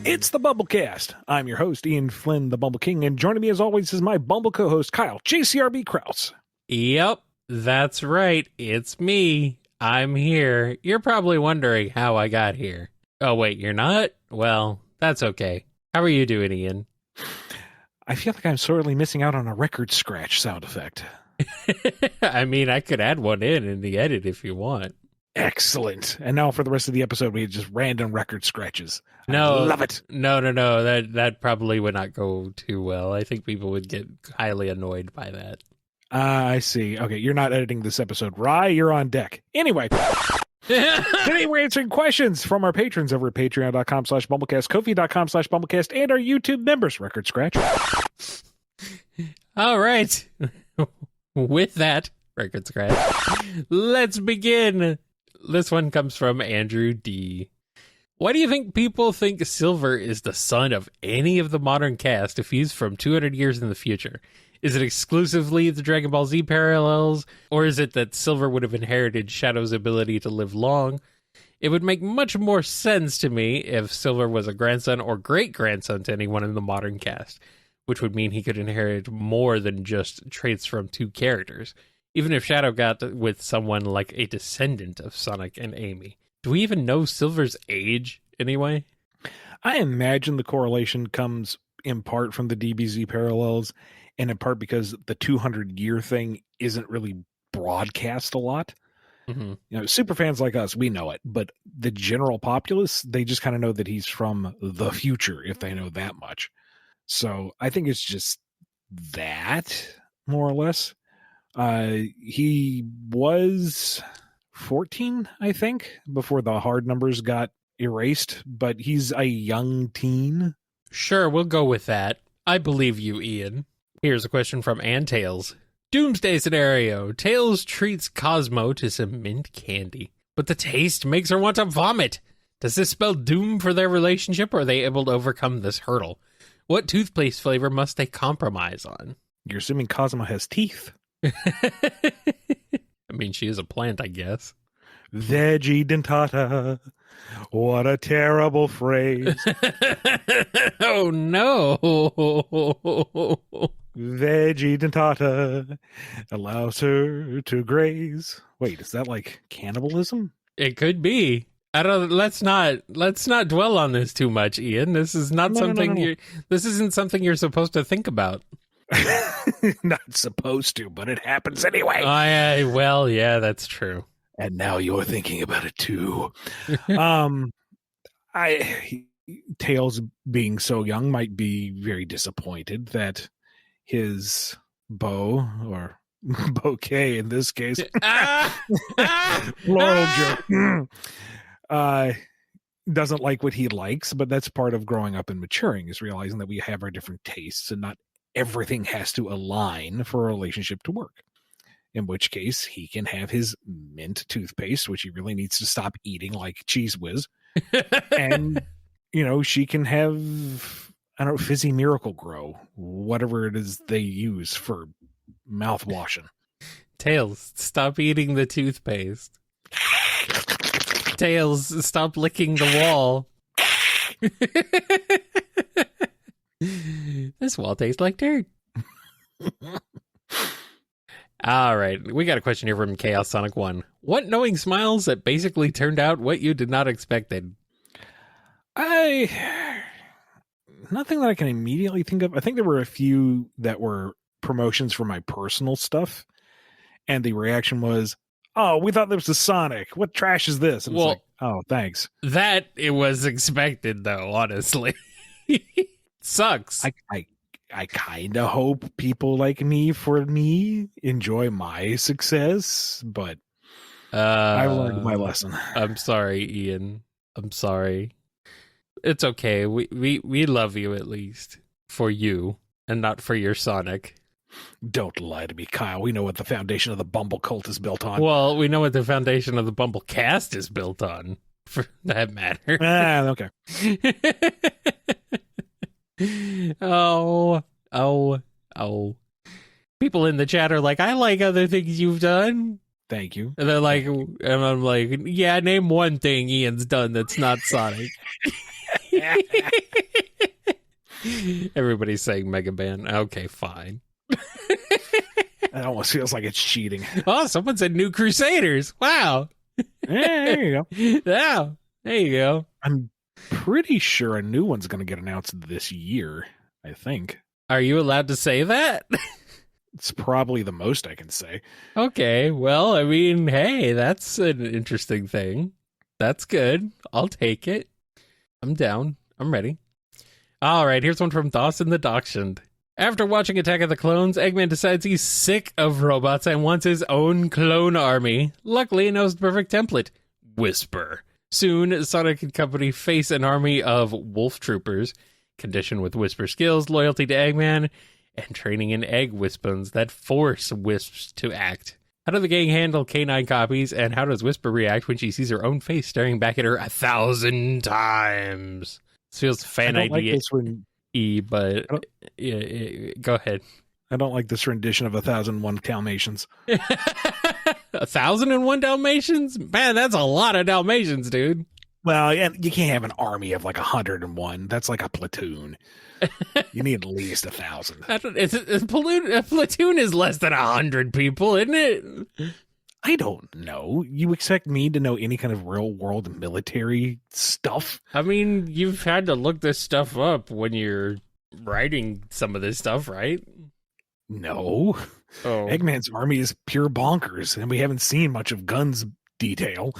It's the BumbleKast. I'm your host, Ian Flynn, the Bumble King, and joining me as always is my Bumble co-host, Kyle, JCRB Krause. Yep, that's right. It's me. I'm here. You're probably wondering how I got here. Oh, wait, you're not? Well, that's okay. How are you doing, Ian? I feel like I'm sorely missing out on a record scratch sound effect. I mean, I could add one in the edit if you want. Excellent. And now for the rest of the episode, we had just random record scratches. No, I love it. No. That probably would not go too well. I think people would get highly annoyed by that. I see. Okay, you're not editing this episode. Rye, you're on deck. Anyway, today we're answering questions from our patrons over at patreon.com/BumbleKast, Ko-fi.com/BumbleKast, and our YouTube members. Record scratch. All right. With that record scratch, let's begin. This one comes from Andrew D. Why do you think people think Silver is the son of any of the modern cast if he's from 200 years in the future? Is it exclusively the Dragon Ball Z parallels, or is it that Silver would have inherited Shadow's ability to live long? It would make much more sense to me if Silver was a grandson or great-grandson to anyone in the modern cast, which would mean he could inherit more than just traits from two characters, even if Shadow got with someone like a descendant of Sonic and Amy. Do we even know Silver's age, anyway? I imagine the correlation comes in part from the DBZ parallels, and in part because the 200-year thing isn't really broadcast a lot. Mm-hmm. You know, super fans like us, we know it, but the general populace, they just kind of know that he's from the future, if they know that much. So I think it's just that, more or less. He was 14, I think, before the hard numbers got erased, but he's a young teen. Sure, we'll go with that. I believe you, Ian. Here's a question from Ann Tails. Doomsday scenario. Tails treats Cosmo to some mint candy, but the taste makes her want to vomit. Does this spell doom for their relationship, or are they able to overcome this hurdle? What toothpaste flavor must they compromise on? You're assuming Cosmo has teeth. I mean, she is a plant, I guess. Veggie dentata. What a terrible phrase. Oh, no. Veggie dentata allows her to graze. Wait, is that like cannibalism? It could be. I don't. Let's not dwell on this too much, Ian. This is not something No. This isn't something you're supposed to think about. Not supposed to, but it happens anyway. Well, yeah, that's true. And now you're thinking about it too. Tails, being so young, might be very disappointed that his beau, or bouquet in this case, floral joke, doesn't like what he likes, but that's part of growing up and maturing, is realizing that we have our different tastes and not everything has to align for a relationship to work. In which case, he can have his mint toothpaste, which he really needs to stop eating like Cheese Whiz. And, you know, she can have, I don't know, Fizzy Miracle Grow, whatever it is they use for mouth washing. Tails, stop eating the toothpaste. Tails, stop licking the wall. This wall tastes like dirt. All right, we got a question here from Chaos Sonic 1. What knowing smiles that basically turned out what you did not expected? Nothing that I can immediately think of. I think there were a few that were promotions for my personal stuff, and the reaction was, "Oh, we thought this was Sonic. What trash is this?" And Well, it's like, "Oh, thanks." That it was expected, though. Honestly, sucks. I kind of hope people like me enjoy my success, but I learned my lesson. I'm sorry, Ian. I'm sorry. It's okay. We love you, at least for you and not for your Sonic. Don't lie to me, Kyle. We know what the foundation of the Bumble cult is built on. Well, we know what the foundation of the BumbleKast is built on, for that matter. Okay. Oh. People in the chat are like, I like other things you've done. Thank you. And they're like, and I'm like, yeah, name one thing Ian's done that's not Sonic. Everybody's saying Mega Man. Okay, fine. It almost feels like it's cheating. Oh, someone said New Crusaders. Wow. There you go. Yeah, there you go. I'm pretty sure a new one's going to get announced this year, I think. Are you allowed to say that? It's probably the most I can say. Okay, well, I mean, hey, that's an interesting thing. That's good. I'll take it. I'm down. I'm ready. All right, here's one from Dawson the Dachshund. After watching Attack of the Clones, Eggman decides he's sick of robots and wants his own clone army. Luckily, he knows the perfect template. Whisper. Soon, Sonic and company face an army of wolf troopers, conditioned with Whisper skills, loyalty to Eggman, and training in egg wispons that force Wisps to act. How do the gang handle canine copies, and how does Whisper react when she sees her own face staring back at her 1,000 times? This feels fan idea but go ahead. I don't like this rendition of 1,001 Dalmatians. 1,001 Dalmatians? Man, that's a lot of Dalmatians, dude. Well, yeah, you can't have an army of like 101. That's like a platoon. You need at least 1,000. A platoon is less than 100 people, isn't it? I don't know. You expect me to know any kind of real world military stuff? I mean, you've had to look this stuff up when you're writing some of this stuff, right? No. Oh. Eggman's army is pure bonkers, and we haven't seen much of guns detail.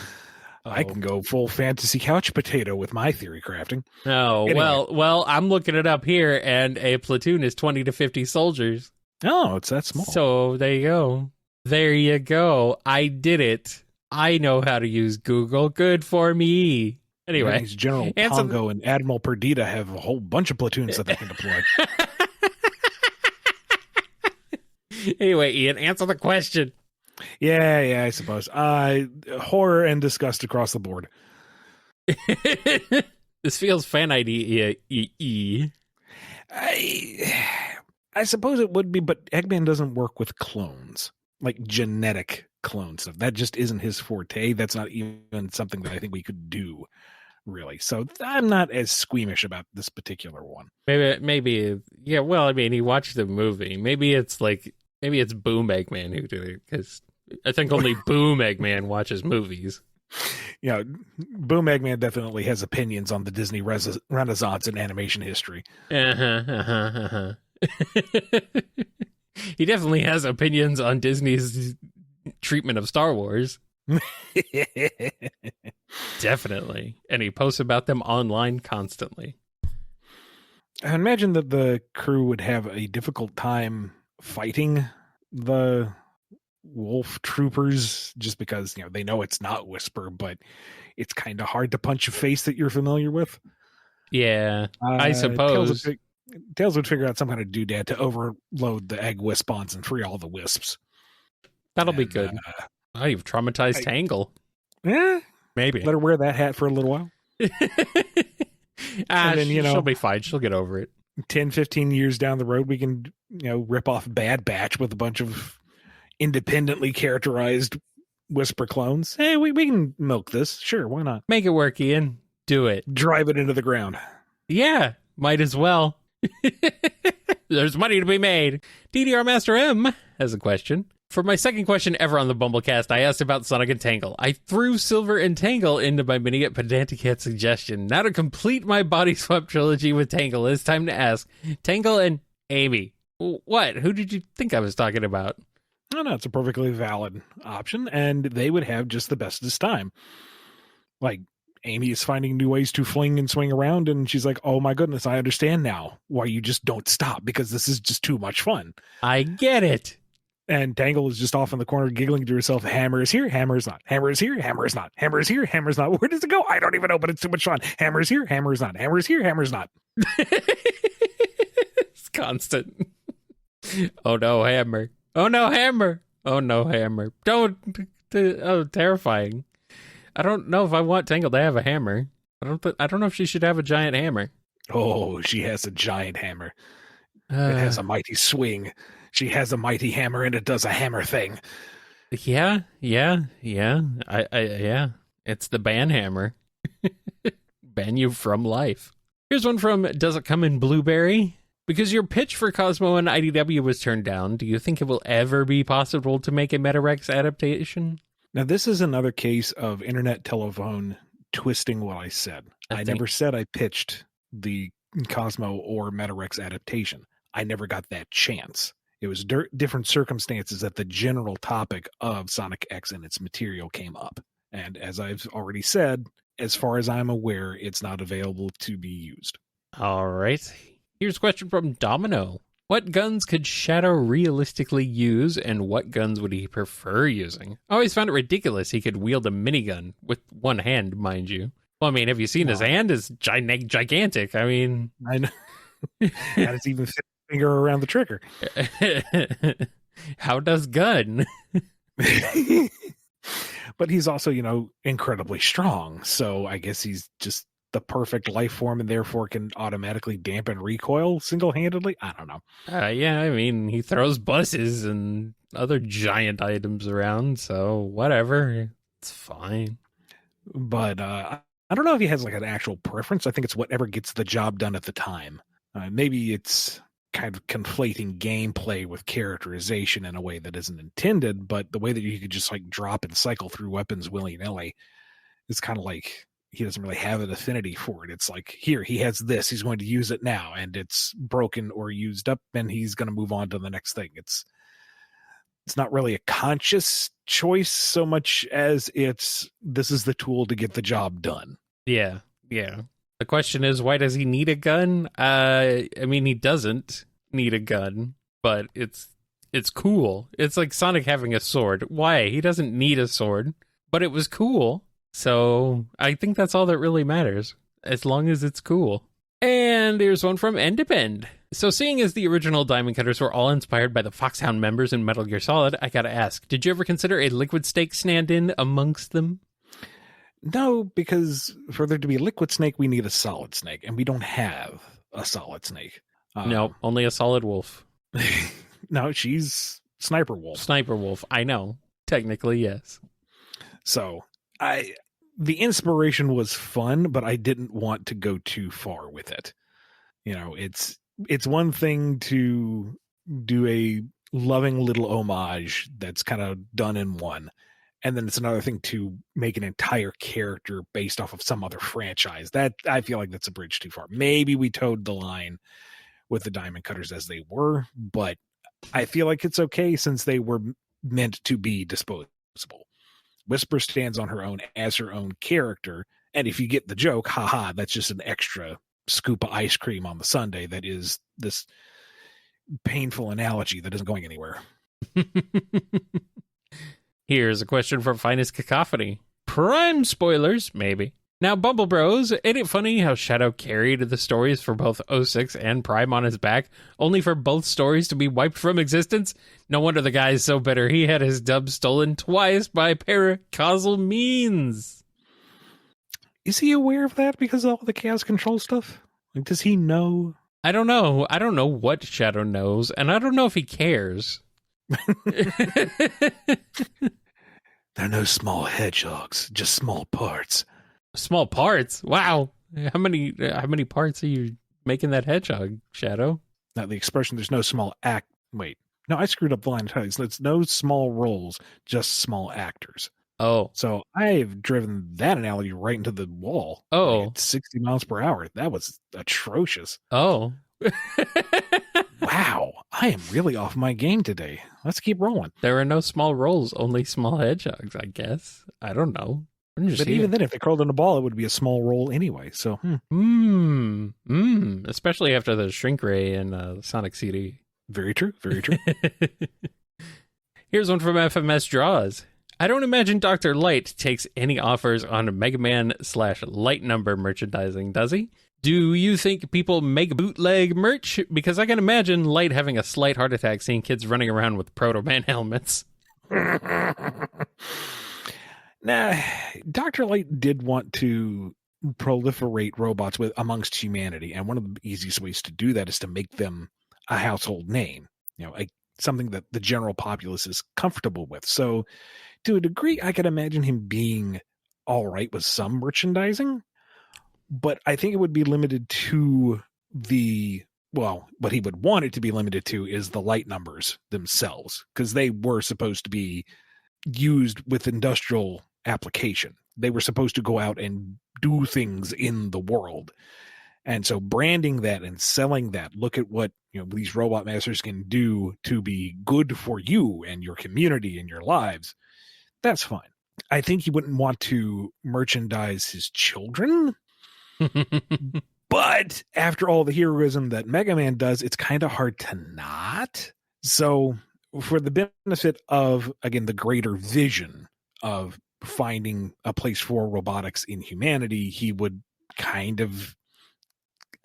I can go full fantasy couch potato with my theory crafting. Oh, Anyway. well, I'm looking it up here, and a platoon is 20 to 50 soldiers. Oh, it's that small. So there you go. There you go. I did it. I know how to use Google. Good for me. Anyway. General Pongo and Admiral Perdita have a whole bunch of platoons that they can deploy. Anyway, Ian, answer the question. Yeah, I suppose. Horror and disgust across the board. This feels fan idea. I suppose it would be, but Eggman doesn't work with clones, like genetic clone stuff. That just isn't his forte. That's not even something that I think we could do, really. So I'm not as squeamish about this particular one. Maybe, yeah. Well, I mean, he watched the movie. Maybe it's Boom Eggman who did it, because I think only Boom Eggman watches movies. Yeah, Boom Eggman definitely has opinions on the Disney Renaissance and animation history. He definitely has opinions on Disney's treatment of Star Wars. Definitely. And he posts about them online constantly. I imagine that the crew would have a difficult time fighting the wolf troopers just because, they know it's not Whisper, but it's kind of hard to punch a face that you're familiar with. Yeah, I suppose. Tails would figure out some kind of doodad to overload the egg wispons and free all the wisps. That'll be good. You've traumatized Tangle. Yeah, maybe. Let her wear that hat for a little while. And then, she'll be fine. She'll get over it. 10, 15 years down the road, we can, rip off Bad Batch with a bunch of independently characterized Whisper clones. Hey, we can milk this. Sure, why not? Make it work, Ian. Do it. Drive it into the ground. Yeah, might as well. There's money to be made. DDR Master M has a question. For my second question ever on the BumbleKast, I asked about Sonic and Tangle. I threw Silver and Tangle into my mini at Pedantic Cat suggestion. Now to complete my body swap trilogy with Tangle, it's time to ask Tangle and Amy. What? Who did you think I was talking about? No, it's a perfectly valid option, and they would have just the bestest time. Like, Amy is finding new ways to fling and swing around, and she's like, oh my goodness, I understand now why you just don't stop, because this is just too much fun. I get it. And Tangle is just off in the corner giggling to herself, hammer is here, hammer is not. Hammer is here, hammer is not. Hammer is here, hammer is not. Where does it go? I don't even know, but it's too much fun. Hammer is here, hammer is not. Hammer is here, hammer is not. It's constant. Oh no, hammer. Oh no, hammer. Oh no, hammer. Don't. Oh, terrifying. I don't know if I want Tangle to have a hammer. I don't know if she should have a giant hammer. Oh, she has a giant hammer. It has a mighty swing. She has a mighty hammer, and it does a hammer thing. Yeah. I It's the ban hammer. Ban you from life. Here's one from Does It Come in Blueberry? Because your pitch for Cosmo and IDW was turned down, do you think it will ever be possible to make a Metarex adaptation? Now, this is another case of internet telephone twisting what I said. I never said I pitched the Cosmo or Metarex adaptation. I never got that chance. It was different circumstances that the general topic of Sonic X and its material came up. And as I've already said, as far as I'm aware, it's not available to be used. All right. Here's a question from Domino. What guns could Shadow realistically use, and what guns would he prefer using? I always found it ridiculous he could wield a minigun with one hand, mind you. Well, I mean, have you seen his hand? Is gigantic. I mean... I know. And it's even fit a finger around the trigger. How does gun? But he's also, incredibly strong. So I guess he's just the perfect life form and therefore can automatically dampen recoil single-handedly. I don't know. Yeah, I mean, he throws buses and other giant items around, so whatever. It's fine. But I don't know if he has like an actual preference. I think it's whatever gets the job done at the time. Maybe it's kind of conflating gameplay with characterization in a way that isn't intended, but the way that you could just like drop and cycle through weapons willy-nilly is kind of like he doesn't really have an affinity for it. It's like, here, he has this, he's going to use it now, and it's broken or used up, and he's going to move on to the next thing. It's not really a conscious choice so much as this is the tool to get the job done. Yeah. The question is, why does he need a gun? I mean, he doesn't need a gun, but it's cool. It's like Sonic having a sword. Why? He doesn't need a sword, but it was cool. So I think that's all that really matters, as long as it's cool. And here's one from Endepend. So seeing as the original Diamond Cutters were all inspired by the Foxhound members in Metal Gear Solid, I gotta ask, did you ever consider a Liquid Snake stand-in amongst them? No, because for there to be a Liquid Snake, we need a Solid Snake, and we don't have a Solid Snake. No, only a Solid Wolf. No, she's Sniper Wolf. Sniper Wolf, I know. Technically, yes. So, the inspiration was fun, but I didn't want to go too far with it. It's one thing to do a loving little homage that's kind of done in one. And then it's another thing to make an entire character based off of some other franchise. That I feel like that's a bridge too far. Maybe we towed the line with the Diamond Cutters as they were, but I feel like it's okay since they were meant to be disposable. Whisper stands on her own as her own character. And if you get the joke, haha, that's just an extra scoop of ice cream on the sundae that is this painful analogy that isn't going anywhere. Here's a question from Finest Cacophony. Prime spoilers, maybe. Now, Bumble Bros, ain't it funny how Shadow carried the stories for both 06 and Prime on his back, only for both stories to be wiped from existence? No wonder the guy's so bitter. He had his dub stolen twice by paracausal means. Is he aware of that because of all the chaos control stuff? Like, does he know? I don't know. I don't know what Shadow knows, and I don't know if he cares. There are no small hedgehogs, just small parts. Small parts? Wow. How many parts are you making that hedgehog, Shadow? Now, the expression, there's no small act. Wait. No, I screwed up the line. It's no small roles, just small actors. Oh. So I've driven that analogy right into the wall. Oh. At 60 miles per hour. That was atrocious. Oh. Wow. I am really off my game today. Let's keep rolling. There are no small roles, only small hedgehogs, I guess. I don't know. But even then, if they curled in a ball, it would be a small roll anyway. So, especially after the shrink ray and Sonic CD. Very true. Very true. Here's one from FMS Draws. I don't imagine Dr. Light takes any offers on Mega Man / Light Number merchandising, does he? Do you think people make bootleg merch? Because I can imagine Light having a slight heart attack seeing kids running around with Proto Man helmets. Nah, Dr. Light did want to proliferate robots amongst humanity, and one of the easiest ways to do that is to make them a household name, something that the general populace is comfortable with. So, to a degree, I could imagine him being all right with some merchandising, but I think it would be limited to what he would want it to be limited to is the light numbers themselves, because they were supposed to be used with industrial application. They were supposed to go out and do things in the world. And so branding that and selling that, look at what these robot masters can do to be good for you and your community and your lives. That's fine. I think he wouldn't want to merchandise his children. But after all the heroism that Mega Man does, it's kind of hard to not. So for the benefit of, again, the greater vision of finding a place for robotics in humanity, he would kind of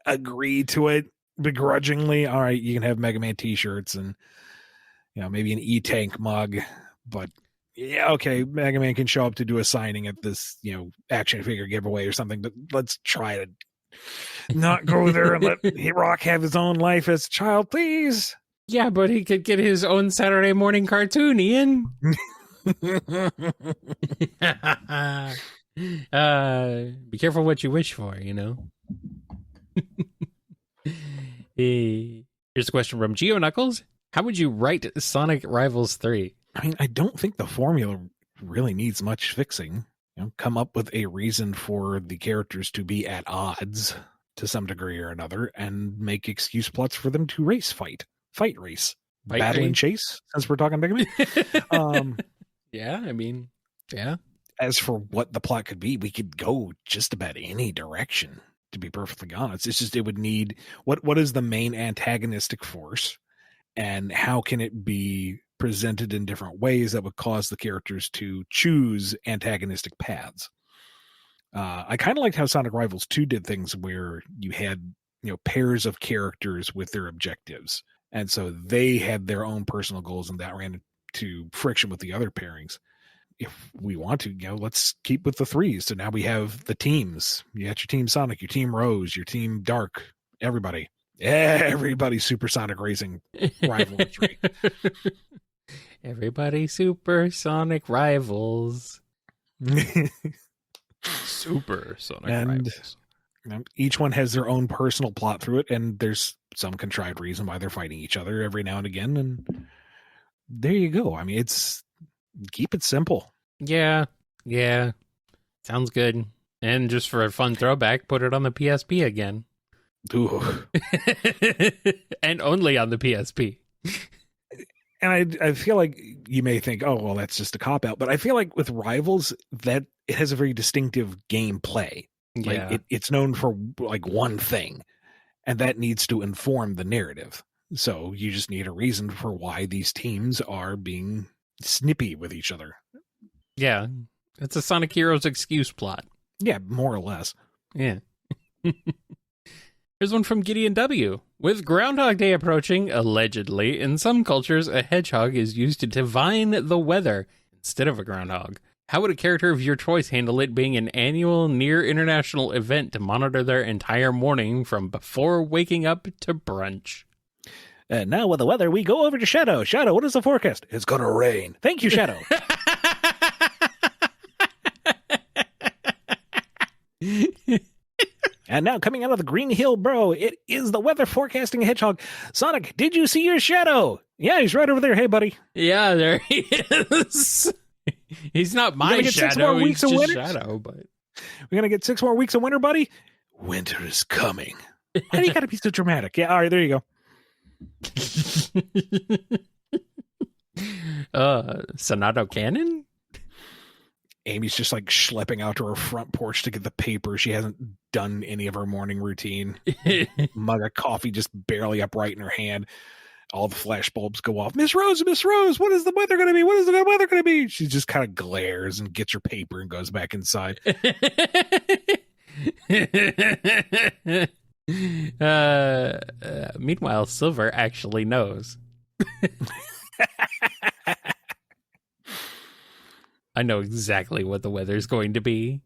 agree to it begrudgingly. All right, you can have Mega Man t-shirts and maybe an E-Tank mug, but yeah, okay, Mega Man can show up to do a signing at this action figure giveaway or something, but let's try to not go there and let Rock have his own life as a child, please. Yeah, but he could get his own Saturday morning cartoon, Ian. Be careful what you wish for, Here's a question from Geo Knuckles. How would you write Sonic Rivals 3? I mean, I don't think the formula really needs much fixing. Come up with a reason for the characters to be at odds to some degree or another, and make excuse plots for them to fight race, battle and chase, since we're talking Mega Man. Yeah, I mean, yeah. As for what the plot could be, we could go just about any direction, to be perfectly honest. It's just, it would need, what is the main antagonistic force, and how can it be presented in different ways that would cause the characters to choose antagonistic paths. I kind of liked how Sonic Rivals 2 did things where you had pairs of characters with their objectives, and so they had their own personal goals, and that ran into friction with the other pairings. If we want to, let's keep with the threes. So now we have the teams. You got your team Sonic, your team Rose, your team Dark, everybody supersonic racing rivalry. Everybody supersonic rivals. Supersonic rivals. Each one has their own personal plot through it, and there's some contrived reason why they're fighting each other every now and again, and there you go. I mean, keep it simple. Yeah. Sounds good. And just for a fun throwback, put it on the PSP again. Ooh. And only on the PSP. And I feel like you may think, oh, well, that's just a cop-out. But I feel like with Rivals, that it has a very distinctive gameplay. Yeah. Like it's known for one thing, and that needs to inform the narrative. So you just need a reason for why these teams are being snippy with each other. Yeah. It's a Sonic Heroes excuse plot. Yeah, more or less. Yeah. Here's one from Gideon W. With Groundhog Day approaching, allegedly, in some cultures, a hedgehog is used to divine the weather instead of a groundhog. How would a character of your choice handle it being an annual near-international event to monitor their entire morning from before waking up to brunch? And now with the weather, we go over to Shadow. Shadow, what is the forecast? It's going to rain. Thank you, Shadow. And now coming out of the Green Hill Bro, it is the weather forecasting hedgehog. Sonic, did you see your shadow? Yeah, he's right over there. Hey, buddy. Yeah, there he is. He's not my shadow. 6 more weeks of winter. Shadow, but we're gonna get 6 more weeks of winter, buddy. Winter is coming. Why do you gotta be so dramatic? Yeah, all right, there you go. Sonato Cannon? Amy's just schlepping out to her front porch to get the paper. She hasn't done any of her morning routine. Mug of coffee just barely upright in her hand. All the flash bulbs go off. Miss Rose, what is the weather going to be? What is the weather going to be? She just kind of glares and gets her paper and goes back inside. Meanwhile, Silver actually knows. I know exactly what the weather's going to be.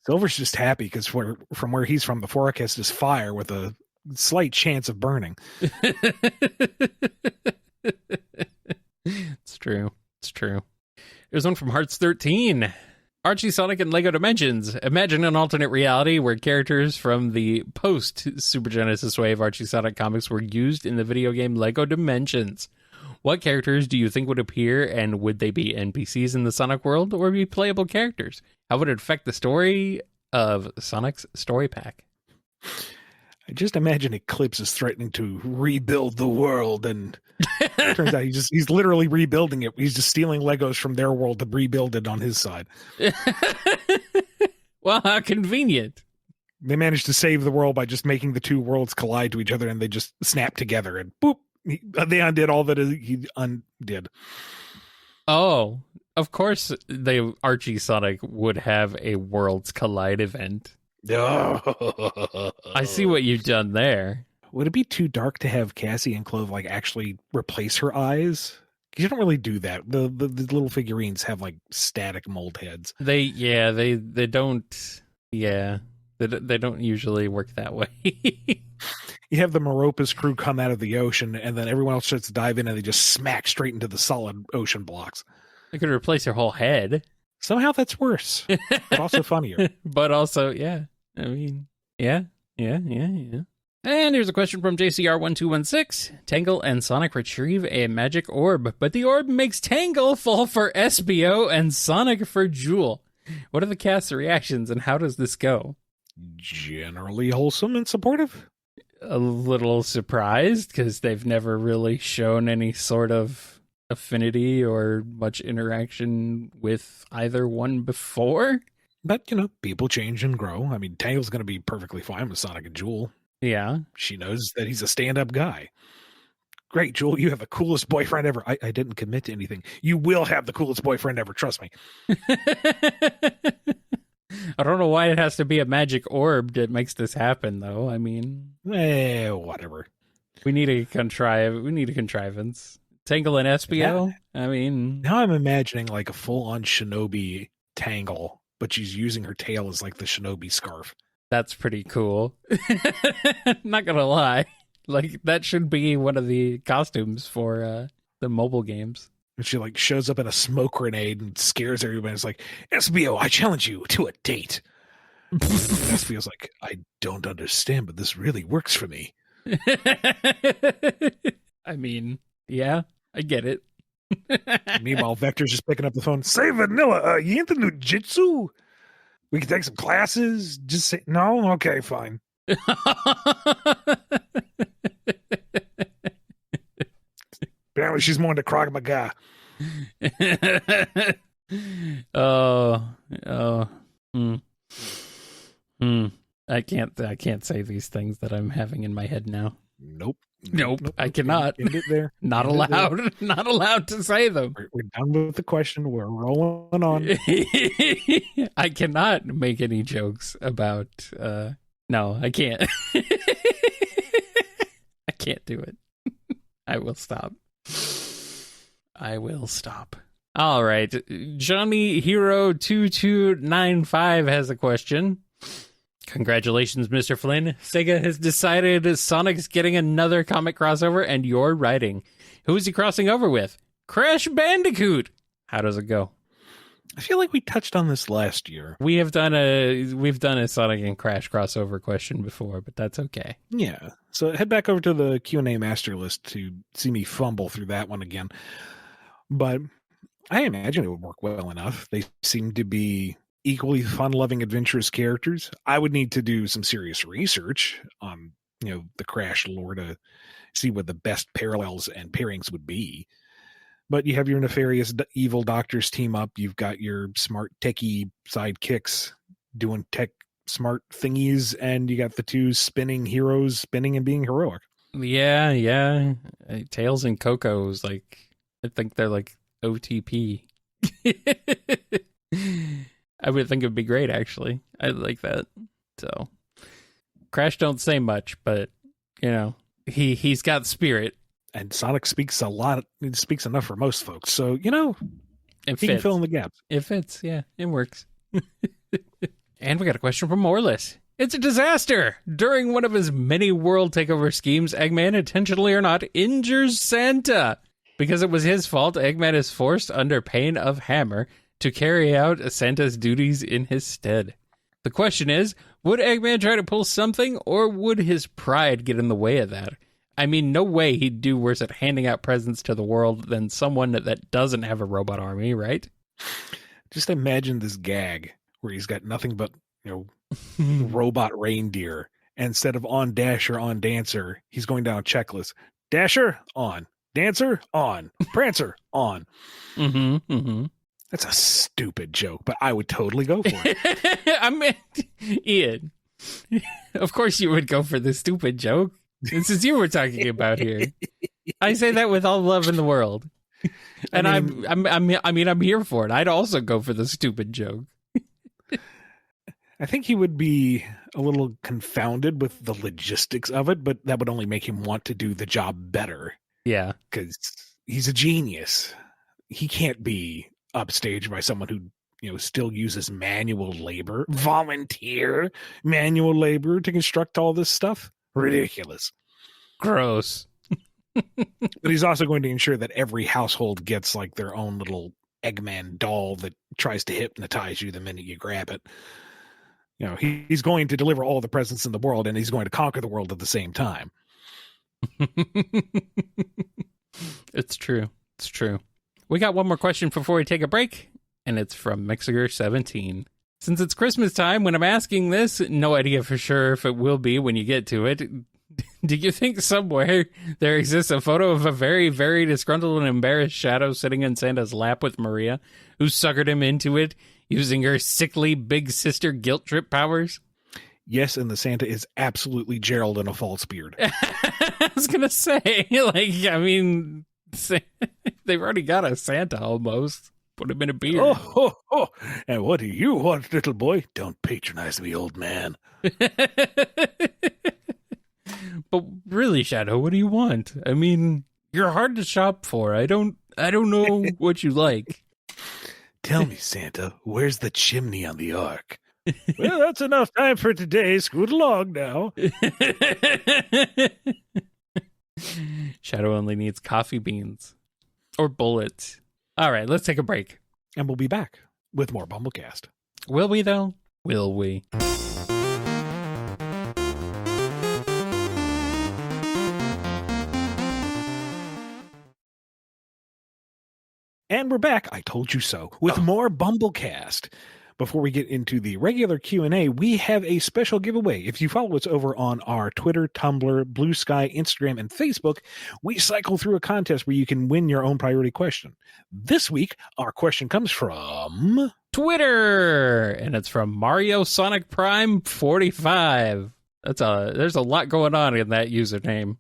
Silver's just happy because from where he's from, the forecast is fire with a slight chance of burning. It's true. There's one from Hearts 13. Archie, Sonic, and Lego Dimensions. Imagine an alternate reality where characters from the post-Super Genesis wave Archie Sonic comics were used in the video game Lego Dimensions. What characters do you think would appear, and would they be NPCs in the Sonic world or be playable characters? How would it affect the story of Sonic's story pack? I just imagine Eclipse is threatening to rebuild the world, and it turns out he's literally rebuilding it. He's just stealing Legos from their world to rebuild it on his side. Well, how convenient. They managed to save the world by just making the two worlds collide to each other, and they just snap together, and boop, they undid all that he undid. Oh, of course the Archie Sonic would have a Worlds Collide event. I see what you've done there. Would it be too dark to have Cassie and Clove like actually replace her eyes? Because you don't really do that. The little figurines have like static mold heads. They don't usually work that way. You have the Meropa's crew come out of the ocean, and then everyone else starts to dive in, and they just smack straight into the solid ocean blocks. They could replace her whole head. Somehow that's worse, but also funnier. But also, yeah. I mean, yeah. And here's a question from JCR1216. Tangle and Sonic retrieve a magic orb, but the orb makes Tangle fall for SBO and Sonic for Jewel. What are the cast's reactions, and how does this go? Generally wholesome and supportive. A little surprised, because they've never really shown any sort of affinity or much interaction with either one before. But, people change and grow. I mean, Tangle's going to be perfectly fine with Sonic and Jewel. Yeah. She knows that he's a stand-up guy. Great, Jewel, you have the coolest boyfriend ever. I didn't commit to anything. You will have the coolest boyfriend ever, trust me. I don't know why it has to be a magic orb that makes this happen, though. I mean... whatever. We need a contrivance. Tangle and SBO? I mean... Now I'm imagining like a full-on shinobi Tangle, but she's using her tail as like the shinobi scarf. That's pretty cool. Not gonna lie. Like, that should be one of the costumes for the mobile games. And she like shows up in a smoke grenade and scares everybody. It's like, SBO, I challenge you to a date. And SBO's like, I don't understand, but this really works for me. I mean, yeah, I get it. Meanwhile, Vector's just picking up the phone. Say, Vanilla, you into Nujitsu? We can take some classes. Just say, no? Okay, fine. Apparently she's more into Krav Maga. I can't say these things that I'm having in my head now. Nope. I cannot. End it there. Not allowed. Not allowed to say them. We're done with the question. We're rolling on. I cannot make any jokes about. No, I can't. I can't do it. I will stop. All right. Johnny Hero 2295 has a question. Congratulations, Mr. Flynn. Sega has decided Sonic's getting another comic crossover, and you're writing. Who is he crossing over with? Crash Bandicoot. How does it go? I feel like we touched on this last year. We've done a Sonic and Crash crossover question before, but that's okay. Yeah. So head back over to the Q&A master list to see me fumble through that one again. But I imagine it would work well enough. They seem to be equally fun-loving, adventurous characters. I would need to do some serious research on, the Crash lore to see what the best parallels and pairings would be. But you have your nefarious evil doctors team up. You've got your smart techie sidekicks doing tech smart thingies, and you got the two spinning heroes spinning and being heroic. Yeah. Tails and Coco's I think they're like OTP. I would think it'd be great, actually. I like that. So, Crash don't say much, but he's got spirit. And Sonic speaks a lot. It speaks enough for most folks. So, he can fill in the gaps. It fits. Yeah, it works. And we got a question from Morless. It's a disaster. During one of his many world takeover schemes, Eggman, intentionally or not, injures Santa. Because it was his fault, Eggman is forced under pain of hammer to carry out Santa's duties in his stead. The question is, would Eggman try to pull something, or would his pride get in the way of that? I mean, no way he'd do worse at handing out presents to the world than someone that doesn't have a robot army, right? Just imagine this gag where he's got nothing but, robot reindeer. Instead of on Dasher, on Dancer, he's going down a checklist. Dasher, on. Dancer, on. Prancer, on. That's a stupid joke, but I would totally go for it. I mean, Ian, of course you would go for the stupid joke. This is you we're talking about here. I say that with all love in the world. And I'm here for it. I'd also go for the stupid joke. I think he would be a little confounded with the logistics of it, but that would only make him want to do the job better. Yeah. Because he's a genius. He can't be upstaged by someone who, still uses manual labor, volunteer manual labor to construct all this stuff. Ridiculous. Gross. But he's also going to ensure that every household gets like their own little Eggman doll that tries to hypnotize you the minute you grab it. He's going to deliver all the presents in the world, and he's going to conquer the world at the same time. It's true. It's true. We got one more question before we take a break, and it's from Mixer17. Since it's Christmas time, when I'm asking this, no idea for sure if it will be when you get to it. Do you think somewhere there exists a photo of a very, very disgruntled and embarrassed Shadow sitting in Santa's lap with Maria, who suckered him into it using her sickly big sister guilt trip powers? Yes, and the Santa is absolutely Gerald in a false beard. I was going to say, they've already got a Santa almost. Put him in a beard. Oh, and what do you want, little boy? Don't patronize me, old man. But really, Shadow, what do you want? I mean, you're hard to shop for. I don't know what you like. Tell me, Santa, where's the chimney on the ark? Well, that's enough time for today. Scoot along now. Shadow only needs coffee beans. Or bullets. All right, let's take a break. And we'll be back with more BumbleKast. Will we, though? Will we? And we're back, I told you so, with more BumbleKast. Before we get into the regular Q&A, we have a special giveaway. If you follow us over on our Twitter, Tumblr, Blue Sky, Instagram, and Facebook, we cycle through a contest where you can win your own priority question. This week, our question comes from Twitter, and it's from Mario Sonic Prime 45. There's a lot going on in that username.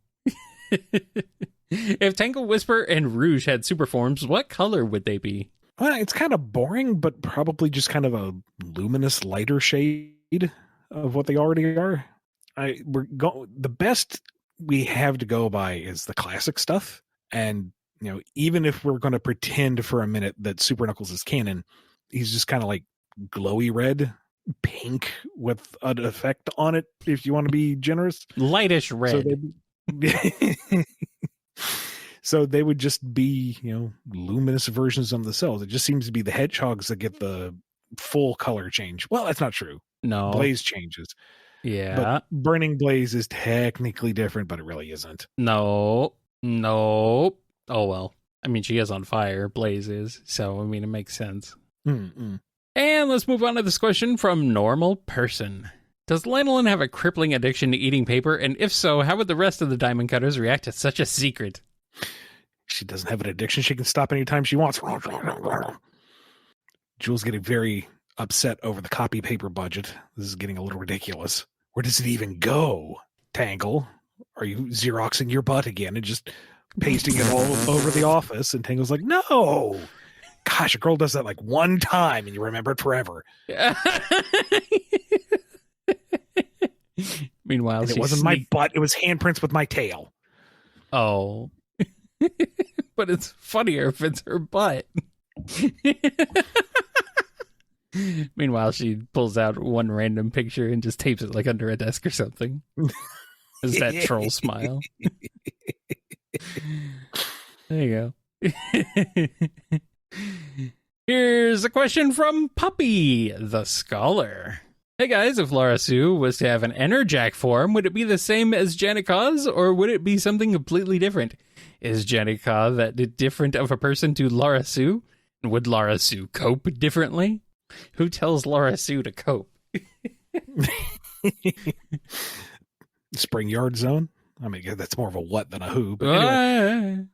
If Tangle Whisper and Rouge had super forms, what color would they be? Well, it's kind of boring, but probably just kind of a luminous, lighter shade of what they already are. The best we have to go by is the classic stuff. And, even if we're going to pretend for a minute that Super Knuckles is canon, he's just kind of like glowy red, pink with an effect on it, if you want to be generous. Lightish red. So they would just be, luminous versions of themselves. It just seems to be the hedgehogs that get the full color change. Well, that's not true. No. Blaze changes. Yeah. But Burning Blaze is technically different, but it really isn't. No. Oh, well. I mean, she is on fire. Blaze is. So, it makes sense. Mm-mm. And let's move on to this question from Normal Person. Does Lanolin have a crippling addiction to eating paper? And if so, how would the rest of the Diamond Cutters react to such a secret? She doesn't have an addiction. She can stop anytime she wants. Jules getting very upset over the copy paper budget. This is getting a little ridiculous. Where does it even go, Tangle? Are you Xeroxing your butt again and just pasting it all over the office? And Tangle's like, no. Gosh, a girl does that like one time and you remember it forever. Meanwhile, and it wasn't my butt. It was handprints with my tail. Oh. But it's funnier if it's her butt. Meanwhile, she pulls out one random picture and just tapes it like under a desk or something. Is that troll smile? There you go. Here's a question from Puppy, the Scholar. Hey guys, if Laura Sue was to have an Enerjack form, would it be the same as Janica's, or would it be something completely different? Is Janica that different of a person to Laura Sue? Would Laura Sue cope differently? Who tells Laura Sue to cope? Spring yard zone? I mean, that's more of a what than a who. But anyway,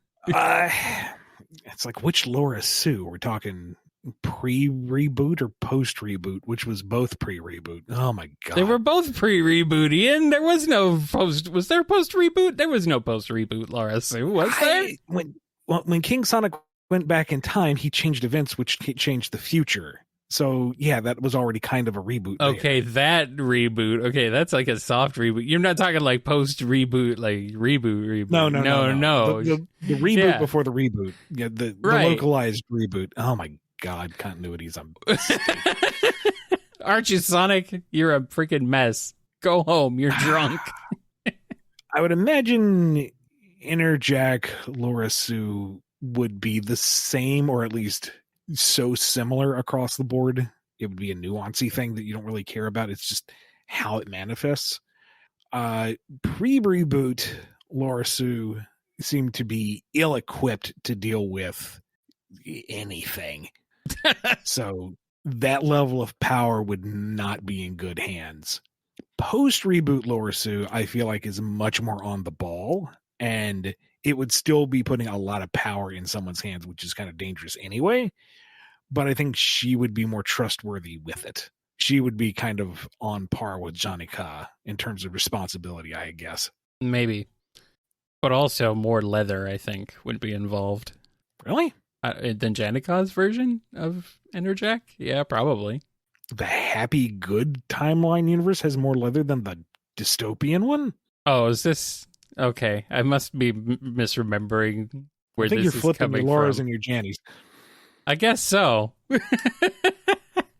it's like, which Laura Sue? We're talking pre-reboot or post-reboot, which was both pre-reboot. Oh my god. They were both pre-reboot, Ian. There was no post. Was there post-reboot? There was no post-reboot, Laura Sue, was there? When King Sonic went back in time, he changed events, which changed the future. So, yeah, that was already kind of a reboot. Okay, that reboot. Okay, that's like a soft reboot. You're not talking like post-reboot, like reboot. No. The reboot Yeah. before the reboot. Yeah, the localized reboot. Oh my god, continuities. Aren't you, Sonic? You're a freaking mess. Go home. You're drunk. I would imagine Enerjack Laura Sue would be the same, or at least so similar across the board. It would be a nuancy thing that you don't really care about. It's just how it manifests. Pre-reboot, Laura Sue seemed to be ill-equipped to deal with anything. So that level of power would not be in good hands. Post-reboot Laura Sue, I feel like, is much more on the ball, and it would still be putting a lot of power in someone's hands, which is kind of dangerous anyway. But I think she would be more trustworthy with it. She would be kind of on par with Janica in terms of responsibility, I guess. Maybe. But also more leather, I think, would be involved. Really? Than Janica's version of Enerjack? Yeah, probably. The happy, good timeline universe has more leather than the dystopian one? Oh, is this... Okay, I must be misremembering where I think this you're is flipping coming your Lauras from. and your Jannies. I guess so.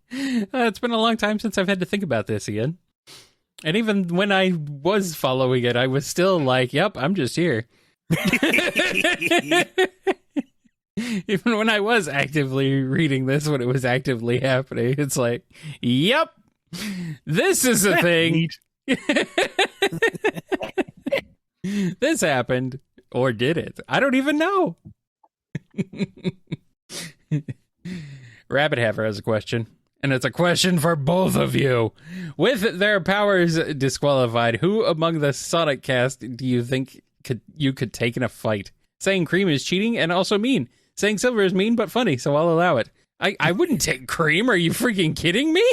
It's been a long time since I've had to think about this, Ian. And even when I was following it, I was still like, yep, I'm just here. Even when I was actively reading this, when it was actively happening, it's like, yep, this is a thing. This happened. Or did it? I don't even know. Rabbit Haver has a question. And it's a question for both of you. With their powers disqualified, who among the Sonic cast do you think you could take in a fight? Saying Cream is cheating and also mean. Saying Silver is mean but funny, so I'll allow it. I wouldn't take Cream. Are you freaking kidding me?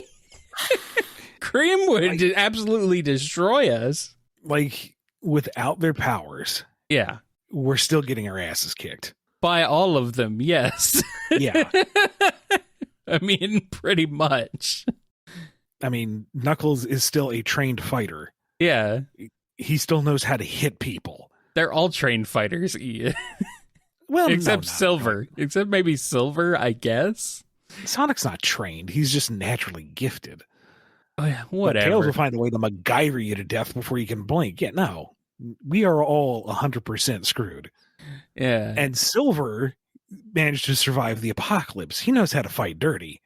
Cream would absolutely destroy us. Like, without their powers, yeah, we're still getting our asses kicked. By all of them, yes. Yeah. I mean, pretty much. I mean, Knuckles is still a trained fighter. Yeah. He still knows how to hit people. They're all trained fighters, Ian. Well, except Silver. No. Except maybe Silver, I guess. Sonic's not trained. He's just naturally gifted. Oh, yeah, whatever. But Tails will find a way to MacGyver you to death before you can blink. Yeah, no. We are all 100% screwed. Yeah. And Silver managed to survive the apocalypse. He knows how to fight dirty.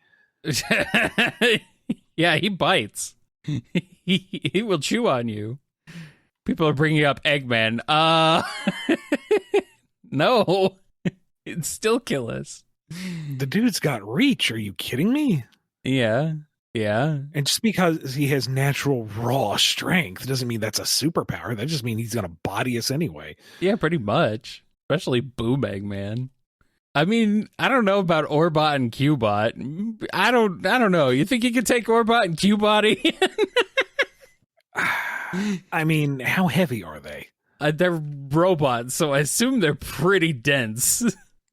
Yeah, he bites. He will chew on you. People are bringing up Eggman. No. It'd still kill us. The dude's got reach. Are you kidding me? Yeah. Yeah. And just because he has natural raw strength doesn't mean that's a superpower. That just means he's going to body us anyway. Yeah, pretty much. Especially Boom Eggman. I mean, I don't know about Orbot and Cubot. I don't know. You think you could take Orbot and Cubot? I mean, how heavy are they? They're robots, so I assume they're pretty dense.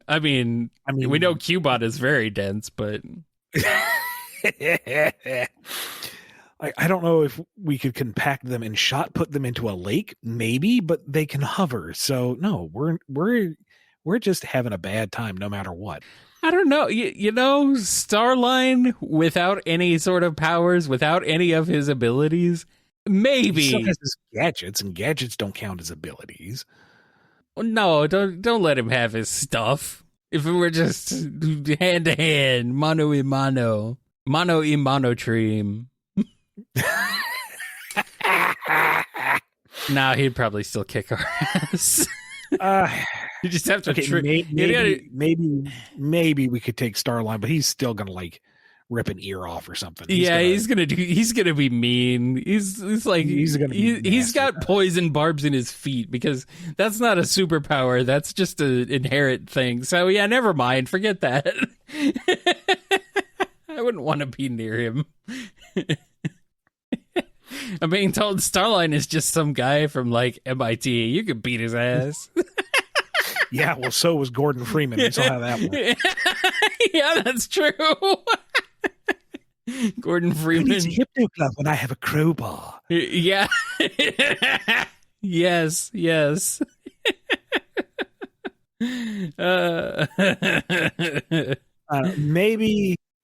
I mean, we know Cubot is very dense, but I don't know if we could compact them and put them into a lake, maybe, but they can hover. So no, we're just having a bad time no matter what. I don't know. You know, Starline without any sort of powers, without any of his abilities, maybe. He still has his gadgets, and gadgets don't count as abilities. No, don't let him have his stuff. If it were just hand to hand, mano a mano, mano a mano dream. Nah, he'd probably still kick our ass. You just have to. Okay, maybe we could take Starline, but he's still gonna like rip an ear off or something. He's gonna be mean. He's got poison barbs in his feet because that's not a superpower. That's just an inherent thing. So yeah, never mind. Forget that. I wouldn't want to be near him. I'm being told Starline is just some guy from like MIT. You could beat his ass. Yeah, well, so was Gordon Freeman. We saw how that went. Yeah, that's true. Gordon Freeman. It's a hypno club when I have a crowbar. Yeah. Yes.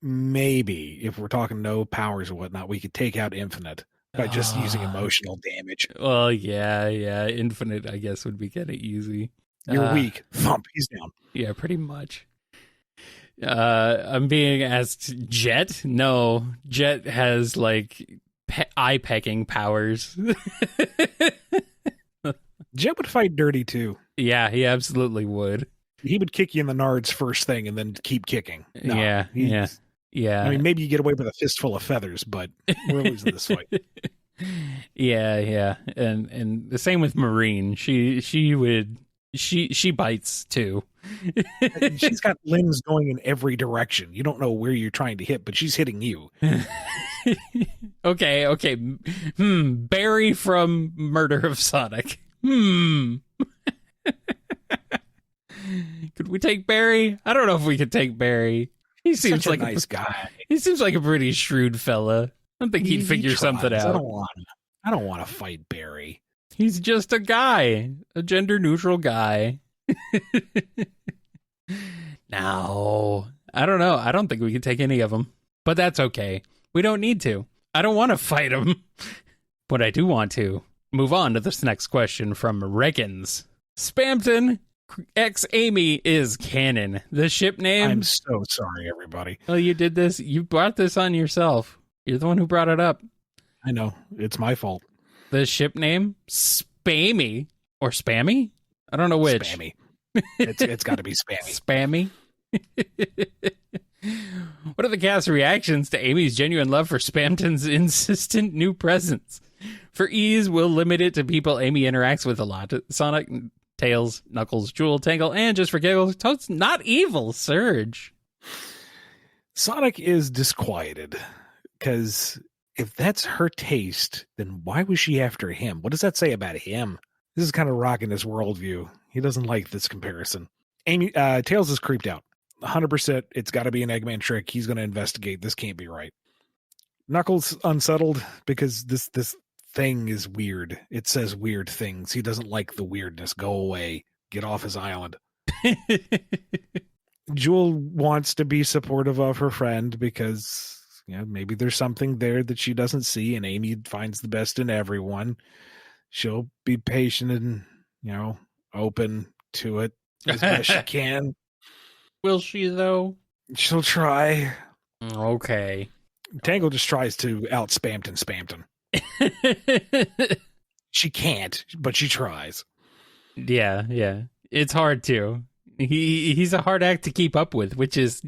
Maybe if we're talking no powers or whatnot, we could take out Infinite by just using emotional damage. Well, yeah. Infinite, I guess, would be kind of easy. You're weak. Thump. He's down. Yeah, pretty much. I'm being asked Jet. No, Jet has like eye-pecking powers. Jet would fight dirty too. Yeah, he absolutely would. He would kick you in the nards first thing and then keep kicking. No, yeah. I mean, maybe you get away with a fistful of feathers, but we're losing this fight. Yeah. And the same with Marine. She bites too. She's got limbs going in every direction. You don't know where you're trying to hit, but she's hitting you. Okay. Barry from Murder of Sonic. Could we take Barry? I don't know if we could take Barry. He seems like a nice guy. He seems like a pretty shrewd fella. I don't think he'd figure something out. I don't want to fight Barry. He's just a guy, a gender-neutral guy. No, I don't know. I don't think we can take any of them, but that's okay. We don't need to. I don't want to fight him, but I do want to move on to this next question from Reckons. Spamton X Amy is canon. The ship name. I'm so sorry, everybody. Oh, you did this. You brought this on yourself. You're the one who brought it up. I know. It's my fault. The ship name? Spammy. Or Spammy? I don't know which. Spammy. It's got to be Spammy. Spammy? What are the cast reactions to Amy's genuine love for Spamton's insistent new presence? For ease, we'll limit it to people Amy interacts with a lot. Sonic, Tails, Knuckles, Jewel, Tangle, and just for giggles, Toad's not evil, Surge. Sonic is disquieted because if that's her taste, then why was she after him? What does that say about him? This is kind of rocking his worldview. He doesn't like this comparison. Tails is creeped out. 100%. It's got to be an Eggman trick. He's going to investigate. This can't be right. Knuckles unsettled because this thing is weird. It says weird things. He doesn't like the weirdness. Go away. Get off his island. Jewel wants to be supportive of her friend because maybe there's something there that she doesn't see, and Amy finds the best in everyone. She'll be patient and open to it as best she can. Will she though? She'll try. Okay. Tangle just tries to out Spamton. She can't, but she tries. Yeah. It's hard to. He's a hard act to keep up with, which is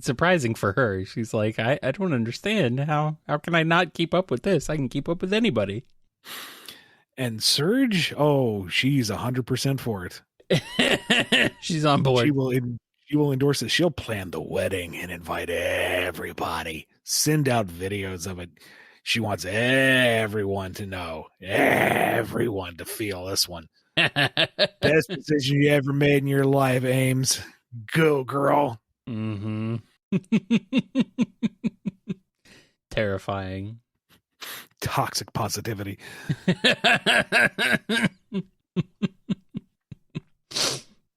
surprising for her. She's like, I don't understand. How can I not keep up with this? I can keep up with anybody. And Surge, she's 100% for it. She's on board. She will endorse it. She'll plan the wedding and invite everybody. Send out videos of it. She wants everyone to know. Everyone to feel this one. Best decision you ever made in your life, Ames. Go, girl. Mm-hmm. Terrifying. Toxic positivity.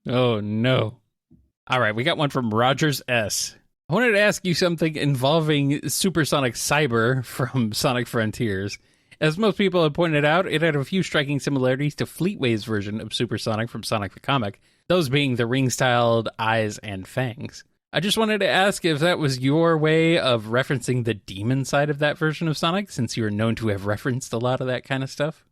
Oh, no. All right, we got one from Rogers S. I wanted to ask you something involving Supersonic Cyber from Sonic Frontiers. As most people have pointed out, it had a few striking similarities to Fleetway's version of Supersonic from Sonic the Comic, those being the ring-styled eyes and fangs. I just wanted to ask if that was your way of referencing the demon side of that version of Sonic, since you are known to have referenced a lot of that kind of stuff.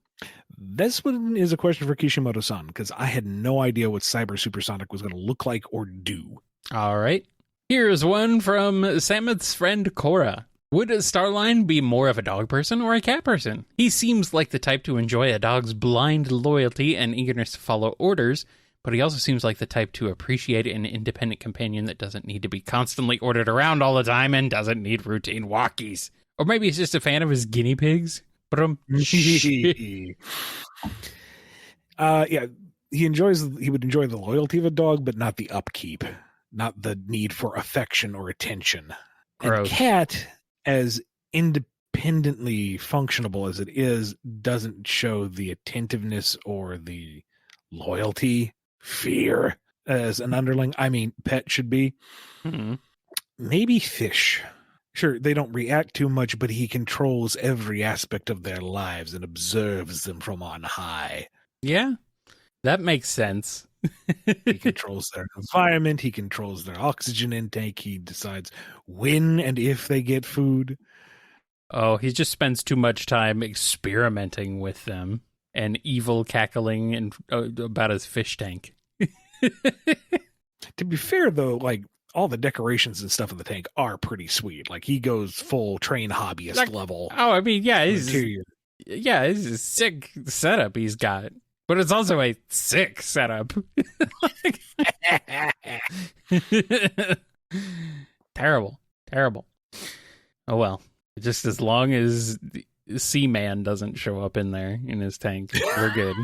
This one is a question for Kishimoto-san, because I had no idea what Cyber Supersonic was going to look like or do. All right. Here's one from Samuth's friend Cora. Would Starline be more of a dog person or a cat person? He seems like the type to enjoy a dog's blind loyalty and eagerness to follow orders, but he also seems like the type to appreciate an independent companion that doesn't need to be constantly ordered around all the time and doesn't need routine walkies. Or maybe he's just a fan of his guinea pigs. Yeah, he would enjoy the loyalty of a dog, but not the upkeep, not the need for affection or attention. Gross. And cat, as independently functionable as it is, doesn't show the attentiveness or the loyalty, fear as an underling. I mean, pet should be. Mm-hmm. Maybe fish. Sure, they don't react too much, but he controls every aspect of their lives and observes them from on high. Yeah, that makes sense. He controls their environment. He controls their oxygen intake. He decides when and if they get food. Oh, he just spends too much time experimenting with them and evil cackling and about his fish tank. To be fair, though, like, all the decorations and stuff in the tank are pretty sweet. Like, he goes full train hobbyist level. Oh, I mean, yeah, it's a sick setup he's got. But it's also a sick setup. Terrible. Oh, well. Just as long as Seaman doesn't show up in there in his tank, we're good.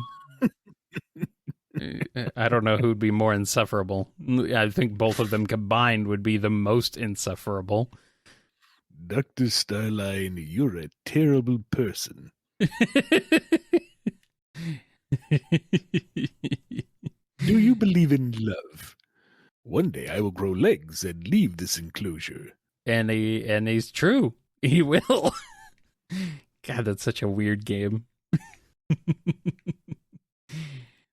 I don't know who'd be more insufferable. I think both of them combined would be the most insufferable. Dr. Starline, you're a terrible person. Do you believe in love? One day I will grow legs and leave this enclosure. And he's true. He will. God, that's such a weird game.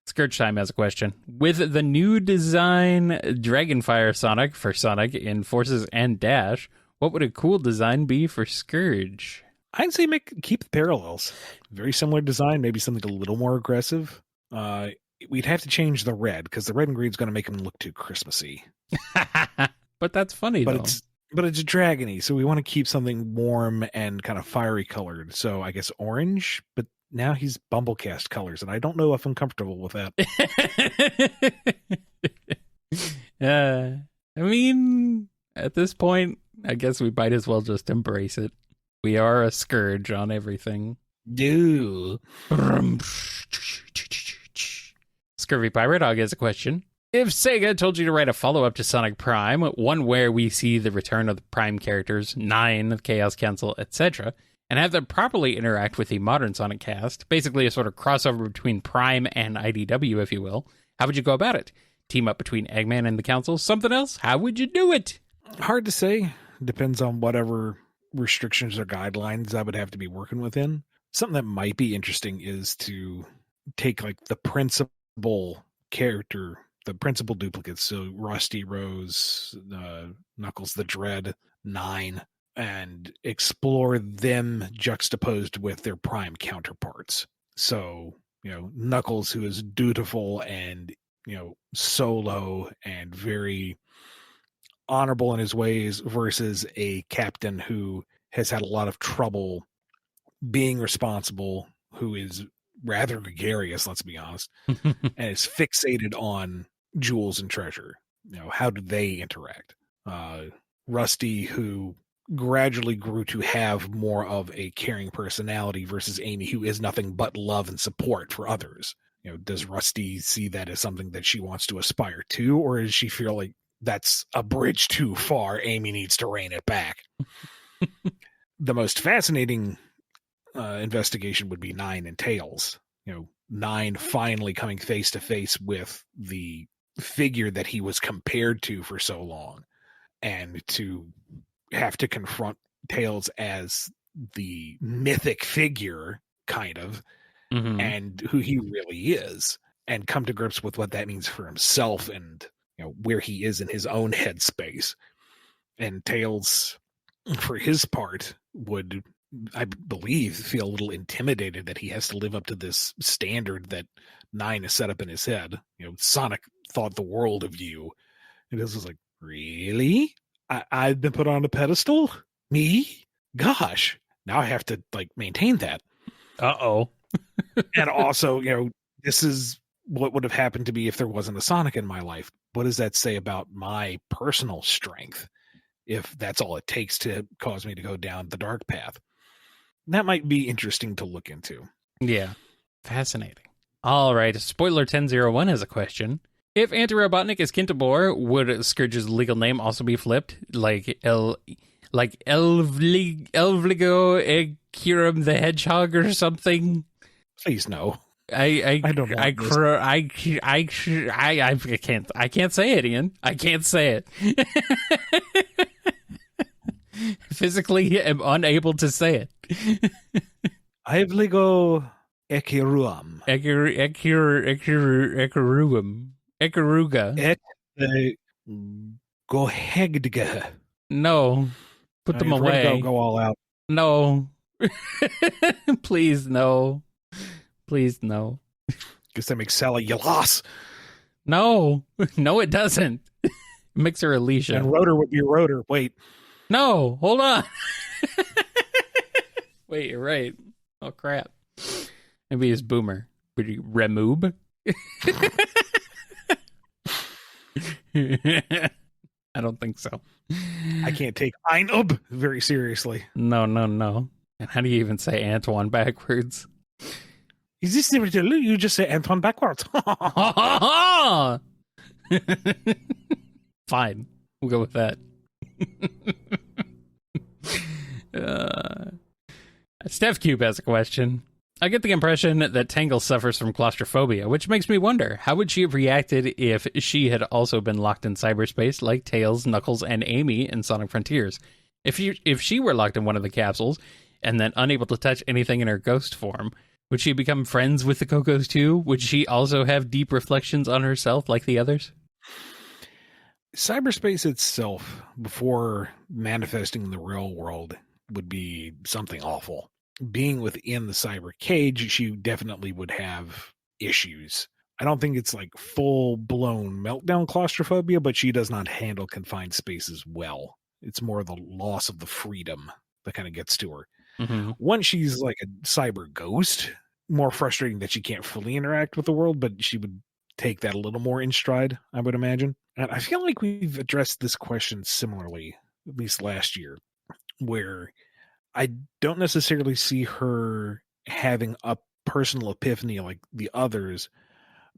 Scourge Time has a question. With the new design Dragonfire Sonic for Sonic in Forces and Dash, what would a cool design be for Scourge? I'd say keep the parallels. Very similar design, maybe something a little more aggressive. We'd have to change the red, because the red and green is going to make him look too Christmassy. But that's funny, though. But it's dragony, so we want to keep something warm and kind of fiery colored. So I guess orange, but now he's BumbleKast colors, and I don't know if I'm comfortable with that. I mean, at this point, I guess we might as well just embrace it. We are a scourge on everything. Do. Scurvy Pirate Dog has a question. If Sega told you to write a follow-up to Sonic Prime, one where we see the return of the Prime characters, 9, Chaos Council, etc., and have them properly interact with the modern Sonic cast, basically a sort of crossover between Prime and IDW, if you will, how would you go about it? Team up between Eggman and the Council? Something else? How would you do it? Hard to say. Depends on whatever restrictions or guidelines I would have to be working within. Something that might be interesting is to take like the principal character, the principal duplicates, so Rusty, Rose, Knuckles the Dread, 9, and explore them juxtaposed with their Prime counterparts. So, Knuckles, who is dutiful and, solo and very honorable in his ways, versus a captain who has had a lot of trouble being responsible, who is rather gregarious, let's be honest, and is fixated on jewels and treasure. How do they interact? Rusty, who gradually grew to have more of a caring personality, versus Amy, who is nothing but love and support for others. Does Rusty see that as something that she wants to aspire to, or does she feel like that's a bridge too far? Amy needs to rein it back. The most fascinating investigation would be 9 and Tails. 9 finally coming face to face with the figure that he was compared to for so long, and to have to confront Tails as the mythic figure, kind of, Mhm. and who he really is, and come to grips with what that means for himself and where he is in his own headspace. And Tails, for his part, would, I believe, feel a little intimidated that he has to live up to this standard that Nine has set up in his head. Sonic thought the world of you. And this was like, really? I've been put on a pedestal? Me? Gosh. Now I have to maintain that. Uh-oh. And also, this is what would have happened to me if there wasn't a Sonic in my life. What does that say about my personal strength if that's all it takes to cause me to go down the dark path? That might be interesting to look into. Yeah. Fascinating. All right. Spoiler 1001 has a question. If Anti-Robotnik is Kintabor, would Scourge's legal name also be flipped? Like Elvligo Ekirum the Hedgehog or something? Please no. I don't know. I can't say it, Ian. I can't say it. Physically am unable to say it. Ivligo Ekiruam. Ekaruga. Gohegdge. No. Put them away. Go all out. No. Please, no. Please, no. Guess that makes Sally Yalas. No. No, it doesn't. Makes her Alicia. And Rotor would be Rotor. Wait. No, hold on. Wait, you're right. Oh, crap. Maybe it's Boomer. Would you remove? I don't think so. I can't take Einub very seriously. No. And how do you even say Antoine backwards? Is this you just say Antoine backwards? Fine. We'll go with that. Steph Cube has a question. I get the impression that Tangle suffers from claustrophobia, which makes me wonder, how would she have reacted if she had also been locked in cyberspace like Tails, Knuckles, and Amy in Sonic Frontiers? If she were locked in one of the capsules and then unable to touch anything in her ghost form, would she become friends with the Cocos too? Would she also have deep reflections on herself like the others? Cyberspace itself, before manifesting in the real world, would be something awful. Being within the cyber cage, she definitely would have issues. I don't think it's like full-blown meltdown claustrophobia, but she does not handle confined spaces well. It's more the loss of the freedom that kind of gets to her. Mm-hmm. Once she's like a cyber ghost, more frustrating that she can't fully interact with the world, but she would take that a little more in stride, I would imagine. And I feel like we've addressed this question similarly, at least last year, where I don't necessarily see her having a personal epiphany like the others,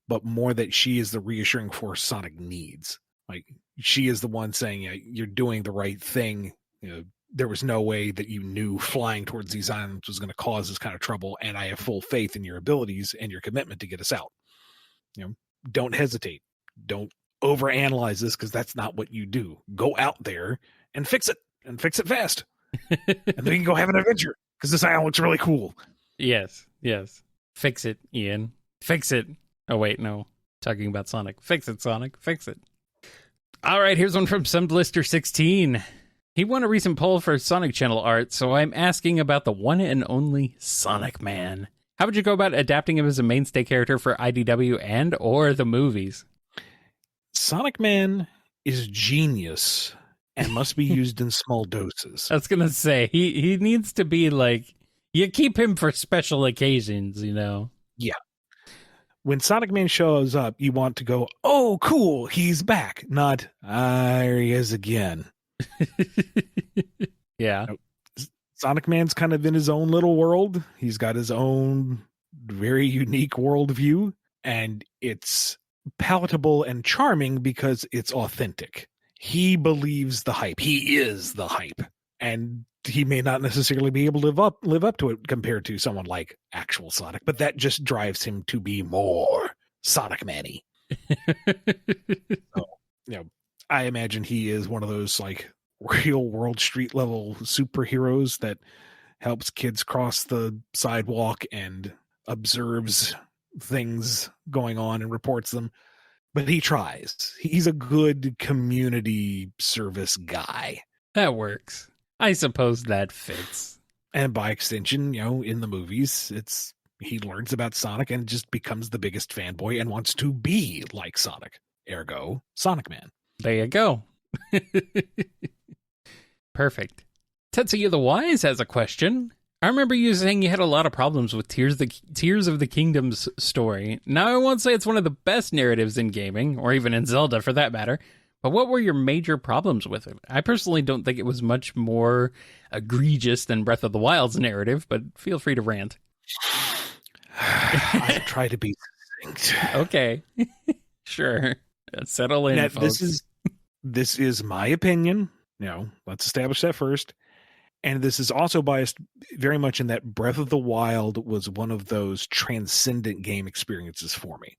but more that she is the reassuring force Sonic needs. Like, she is the one saying, yeah, you're doing the right thing. There was no way that you knew flying towards these islands was going to cause this kind of trouble, and I have full faith in your abilities and your commitment to get us out. Don't hesitate. Don't overanalyze this, because that's not what you do. Go out there and fix it fast. And then we can go have an adventure, because this island looks really cool. Yes. Fix it, Ian. Fix it. Oh, wait, no. Talking about Sonic. Fix it, Sonic. Fix it. All right, here's one from SemBlister16. He won a recent poll for Sonic Channel art, so I'm asking about the one and only Sonic Man. How would you go about adapting him as a mainstay character for IDW and or the movies? Sonic Man is genius and must be used in small doses. I was going to say, he needs to be like, you keep him for special occasions, Yeah. When Sonic Man shows up, you want to go, oh, cool, he's back. Not, there he is again. Yeah. Sonic Man's kind of in his own little world. He's got his own very unique worldview, and it's palatable and charming because it's authentic. He believes the hype. He is the hype. And he may not necessarily be able to live up to it compared to someone like actual Sonic, but that just drives him to be more Sonic Man-y. So, I imagine he is one of those like real world street level superheroes that helps kids cross the sidewalk and observes things going on and reports them. But he tries. He's a good community service guy. That works. I suppose that fits. And by extension, in the movies, he learns about Sonic and just becomes the biggest fanboy and wants to be like Sonic. Ergo, Sonic Man. There you go. Perfect. Tetsuya the Wise has a question. I remember you saying you had a lot of problems with Tears of the Kingdom's story. Now, I won't say it's one of the best narratives in gaming, or even in Zelda for that matter, but what were your major problems with it? I personally don't think it was much more egregious than Breath of the Wild's narrative, but feel free to rant. I'll try to be succinct. Okay. Sure. Settle in, now, folks. This is my opinion. Let's establish that first. And this is also biased very much in that Breath of the Wild was one of those transcendent game experiences for me.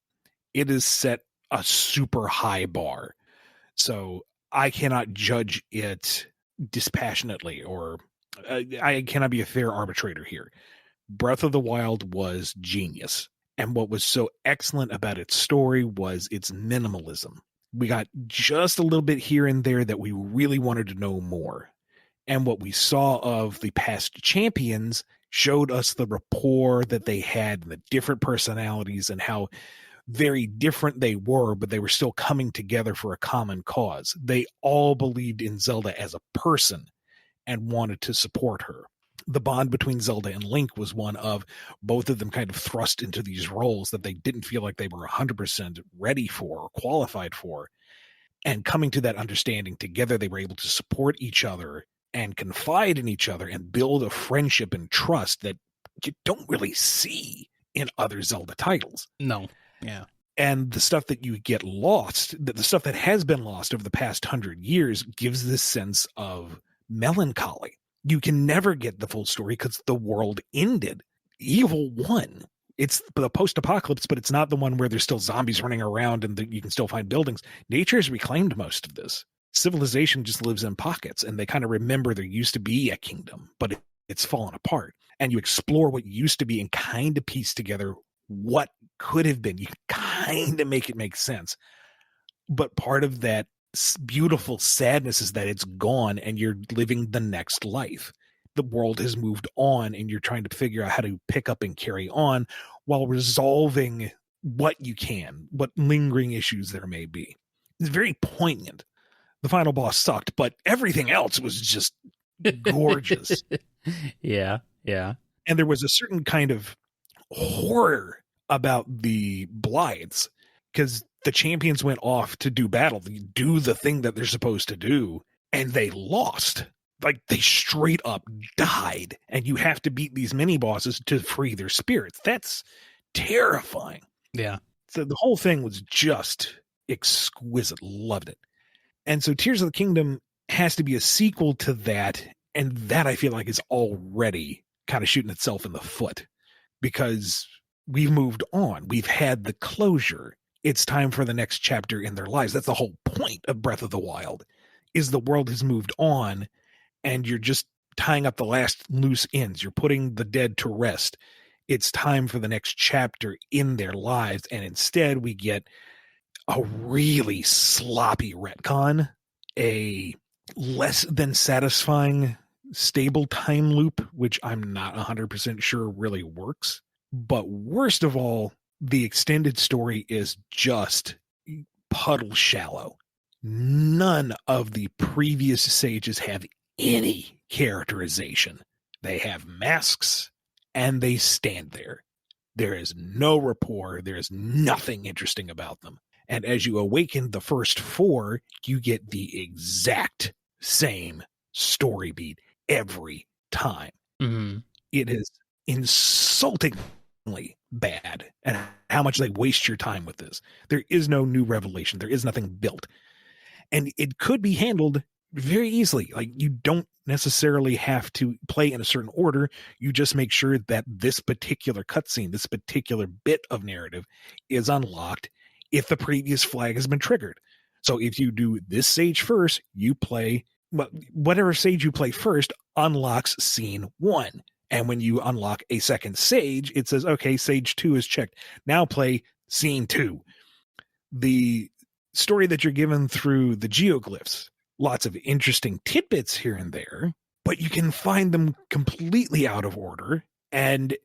It has set a super high bar. So I cannot judge it dispassionately, or I cannot be a fair arbitrator here. Breath of the Wild was genius. And what was so excellent about its story was its minimalism. We got just a little bit here and there that we really wanted to know more. And what we saw of the past champions showed us the rapport that they had and the different personalities and how very different they were, but they were still coming together for a common cause. They all believed in Zelda as a person and wanted to support her. The bond between Zelda and Link was one of both of them kind of thrust into these roles that they didn't feel like they were 100% ready for or qualified for. And coming to that understanding together, they were able to support each other and confide in each other and build a friendship and trust that you don't really see in other Zelda titles. No. Yeah. And the stuff that you get lost, the stuff that has been lost over the past 100 years, gives this sense of melancholy. You can never get the full story because the world ended. Evil won. It's the post-apocalypse, but it's not the one where there's still zombies running around and you can still find buildings. Nature has reclaimed most of this. Civilization just lives in pockets, and they kind of remember there used to be a kingdom, but it's fallen apart. And you explore what used to be and kind of piece together what could have been. You kind of make it make sense. But part of that beautiful sadness is that it's gone and you're living the next life. The world has moved on and you're trying to figure out how to pick up and carry on while resolving what you can, what lingering issues there may be. It's very poignant. The final boss sucked, but everything else was just gorgeous. Yeah. And there was a certain kind of horror about the Blythes because the champions went off to do battle, to do the thing that they're supposed to do, and they lost. Like, they straight up died, and you have to beat these mini bosses to free their spirits. That's terrifying. Yeah. So the whole thing was just exquisite. Loved it. And so Tears of the Kingdom has to be a sequel to that, and that I feel like is already kind of shooting itself in the foot because we've moved on. We've had the closure. It's time for the next chapter in their lives. That's the whole point of Breath of the Wild, is the world has moved on, and you're just tying up the last loose ends. You're putting the dead to rest. It's time for the next chapter in their lives, and instead we get a really sloppy retcon, a less than satisfying stable time loop, which I'm not 100% sure really works. But worst of all, the extended story is just puddle shallow. None of the previous sages have any characterization. They have masks and they stand there. There is no rapport. There is nothing interesting about them. And as you awaken the first four, you get the exact same story beat every time. Mm-hmm. It is insultingly bad and how much they waste your time with this. There is no new revelation. There is nothing built. And it could be handled very easily. Like, you don't necessarily have to play in a certain order. You just make sure that this particular cutscene, this particular bit of narrative is unlocked if the previous flag has been triggered. So if you do this sage first, you play, whatever sage you play first unlocks scene 1. And when you unlock a second sage, it says, okay, sage 2 is checked. Now play scene 2. The story that you're given through the geoglyphs, lots of interesting tidbits here and there, but you can find them completely out of order and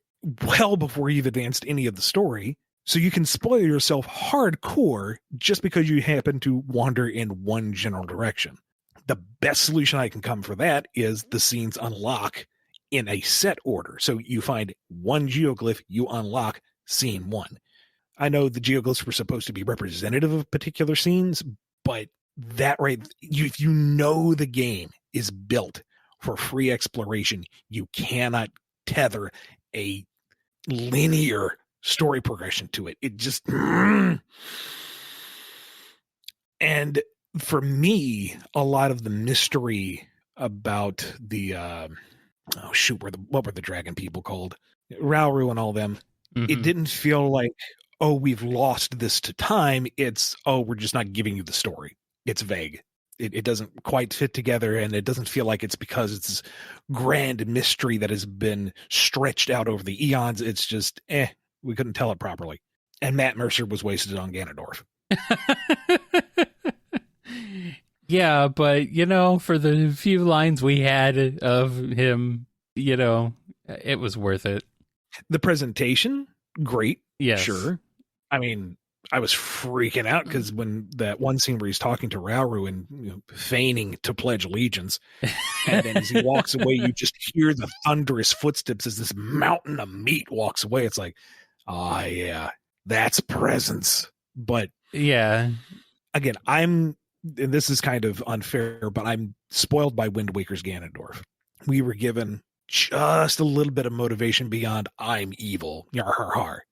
well before you've advanced any of the story. So you can spoil yourself hardcore just because you happen to wander in one general direction. The best solution I can come for that is the scenes unlock in a set order. So you find one geoglyph, you unlock scene 1. I know the geoglyphs were supposed to be representative of particular scenes, but that if you know the game is built for free exploration, you cannot tether a linear story progression to it. It just and for me, a lot of the mystery about the what were the dragon people called? Rauru and all them. Mm-hmm. It didn't feel like, oh, we've lost this to time. It's, oh, we're just not giving you the story. It's vague. It doesn't quite fit together, and it doesn't feel like it's because it's this grand mystery that has been stretched out over the eons. It's just, we couldn't tell it properly. And Matt Mercer was wasted on Ganondorf. Yeah, but, for the few lines we had of him, it was worth it. The presentation, great. Yes. Sure. I mean, I was freaking out because when that one scene where he's talking to Rauru and feigning to pledge allegiance, and then as he walks away, you just hear the thunderous footsteps as this mountain of meat walks away. It's like, yeah, that's presence. But yeah, again, and this is kind of unfair, but I'm spoiled by Wind Waker's Ganondorf. We were given just a little bit of motivation beyond I'm evil. Yar har har.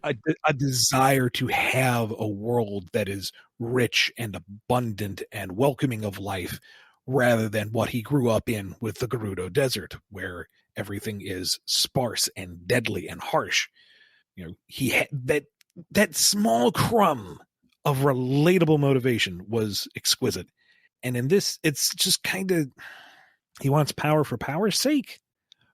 A desire to have a world that is rich and abundant and welcoming of life, rather than what he grew up in with the Gerudo Desert, where everything is sparse and deadly and harsh. He had that small crumb of relatable motivation was exquisite. And in this, it's just kind of, he wants power for power's sake,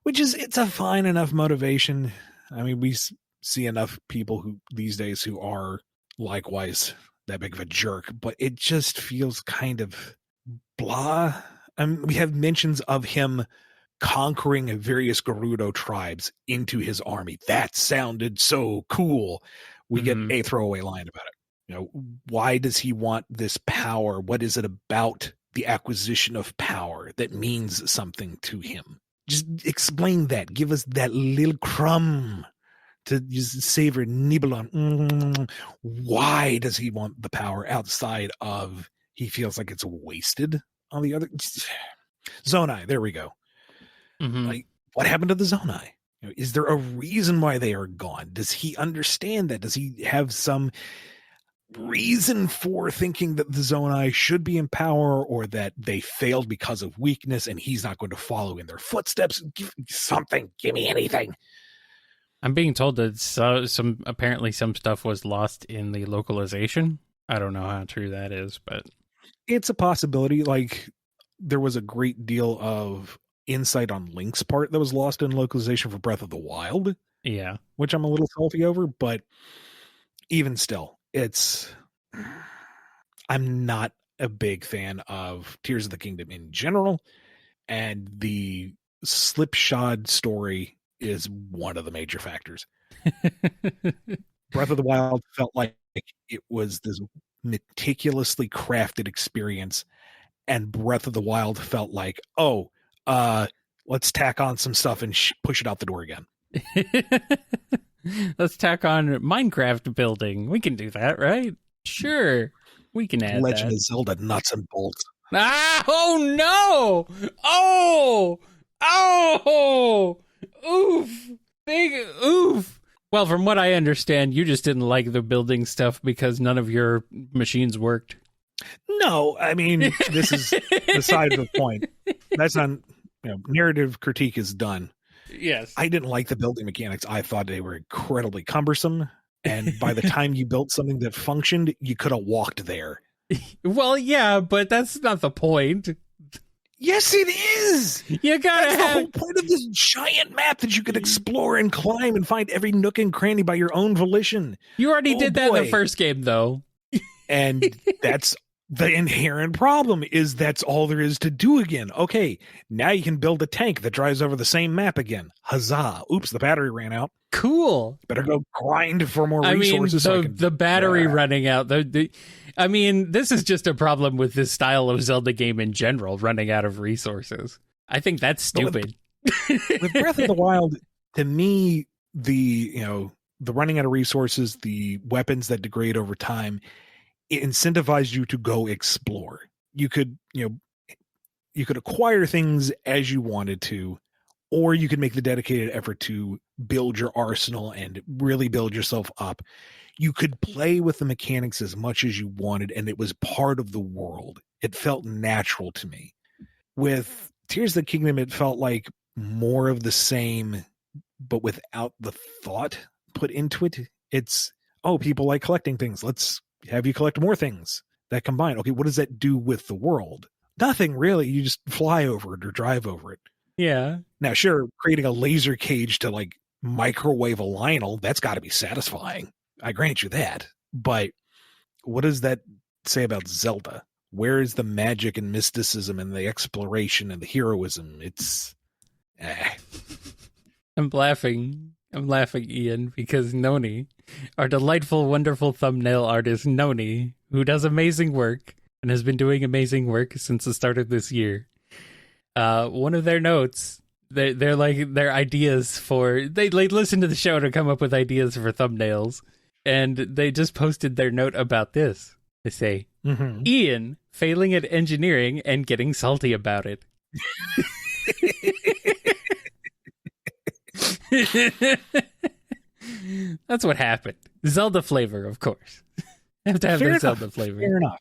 it's a fine enough motivation. I mean, we see enough people these days who are likewise that big of a jerk, but it just feels kind of blah. We have mentions of him conquering various Gerudo tribes into his army. That sounded so cool. We get a throwaway line about it. Why does he want this power? What is it about the acquisition of power that means something to him? Just explain that. Give us that little crumb to just savor, nibble on. Why does he want the power outside of, he feels like it's wasted on the other? Zonai, there we go. Mm-hmm. Like, what happened to the Zonai? Is there a reason why they are gone? Does he understand that? Does he have some reason for thinking that the Zonai should be in power, or that they failed because of weakness and he's not going to follow in their footsteps? Give me anything. I'm being told that apparently some stuff was lost in the localization. I don't know how true that is, but it's a possibility. Like, there was a great deal of insight on Link's part that was lost in localization for Breath of the Wild. Yeah. Which I'm a little salty over, but even still, I'm not a big fan of Tears of the Kingdom in general, and the slipshod story is one of the major factors. Breath of the Wild felt like it was this meticulously crafted experience, and Breath of the Wild felt like, let's tack on some stuff and push it out the door again. Let's tack on Minecraft building. We can do that, right? Sure. We can add Legend of Zelda nuts and bolts. Ah! Oh, no! Oh! Oof! Big oof! Well, from what I understand, you just didn't like the building stuff because none of your machines worked. No, I mean, this is beside the point. That's not, narrative critique is done. Yes. I didn't like the building mechanics. I thought they were incredibly cumbersome. And by the time you built something that functioned, you could have walked there. Well, yeah, but that's not the point. Yes, it is. You gotta That's the have. whole point of this giant map that you could explore and climb and find every nook and cranny by your own volition. You already Oh, did that in the boy. first game, though. And that's the inherent problem, is that's all there is to do again. Okay, now you can build a tank that drives over the same map again. Huzzah. Oops, the battery ran out. Cool. Better go grind for more I mean, resources. the battery running out. I mean, this is just a problem with this style of Zelda game in general, running out of resources. I think that's stupid. With Breath of the Wild, to me, the running out of resources, the weapons that degrade over time, it incentivized you to go explore. You could acquire things as you wanted to, or you could make the dedicated effort to build your arsenal and really build yourself up. You could play with the mechanics as much as you wanted, and it was part of the world. It felt natural to me. With Tears of the Kingdom, it felt like more of the same, but without the thought put into it. It's, people like collecting things. Let's have you collect more things that combine. Okay, what does that do with the world? Nothing really. You just fly over it or drive over it. Yeah. Now, sure, creating a laser cage to like microwave a Lionel, that's got to be satisfying. I grant you that. But what does that say about Zelda? Where is the magic and mysticism and the exploration and the heroism? It's I'm laughing, Ian, because Noni, our delightful, wonderful thumbnail artist Noni, who does amazing work and has been doing amazing work since the start of this year. One of their notes, they're like their ideas for, they listen to the show to come up with ideas for thumbnails, and they just posted their note about this. They say, Ian failing at engineering and getting salty about it. That's what happened. Zelda flavor, of course. Have to have the Zelda flavor. Fair enough.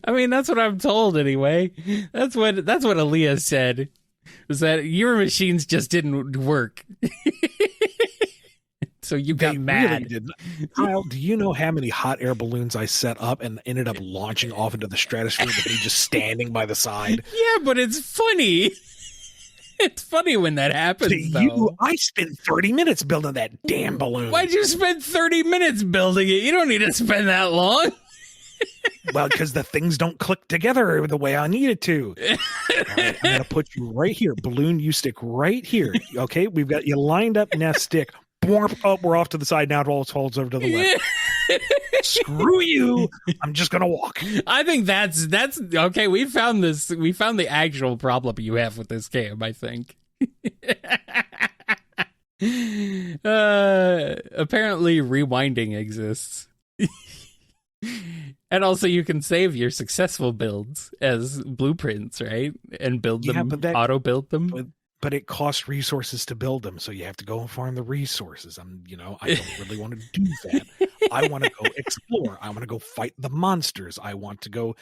I mean, that's what I'm told anyway. That's what Aaliyah said. Was that your machines just didn't work. So you got mad. Really didn't. Kyle, do you know how many hot air balloons I set up and ended up launching off into the stratosphere with me just standing by the side? Yeah, but it's funny. It's funny when that happens, though. I spent 30 minutes building that damn balloon. Why'd you spend 30 minutes building it? You don't need to spend that long. Well, because the things don't click together the way I need it to. Right, I'm going to put you right here. Balloon, you stick right here. Okay, we've got you lined up. Now stick. Oh, we're off to the side now. It all falls over to the left. Screw you. I'm just going to walk. I think that's okay. We found this. We found the actual problem you have with this game, I think. Apparently rewinding exists. And also you can save your successful builds as blueprints, right? And build them, auto build them. But it costs resources to build them, so you have to go and farm the resources. I don't really want to do that. I want to go explore. I want to go fight the monsters. I want to go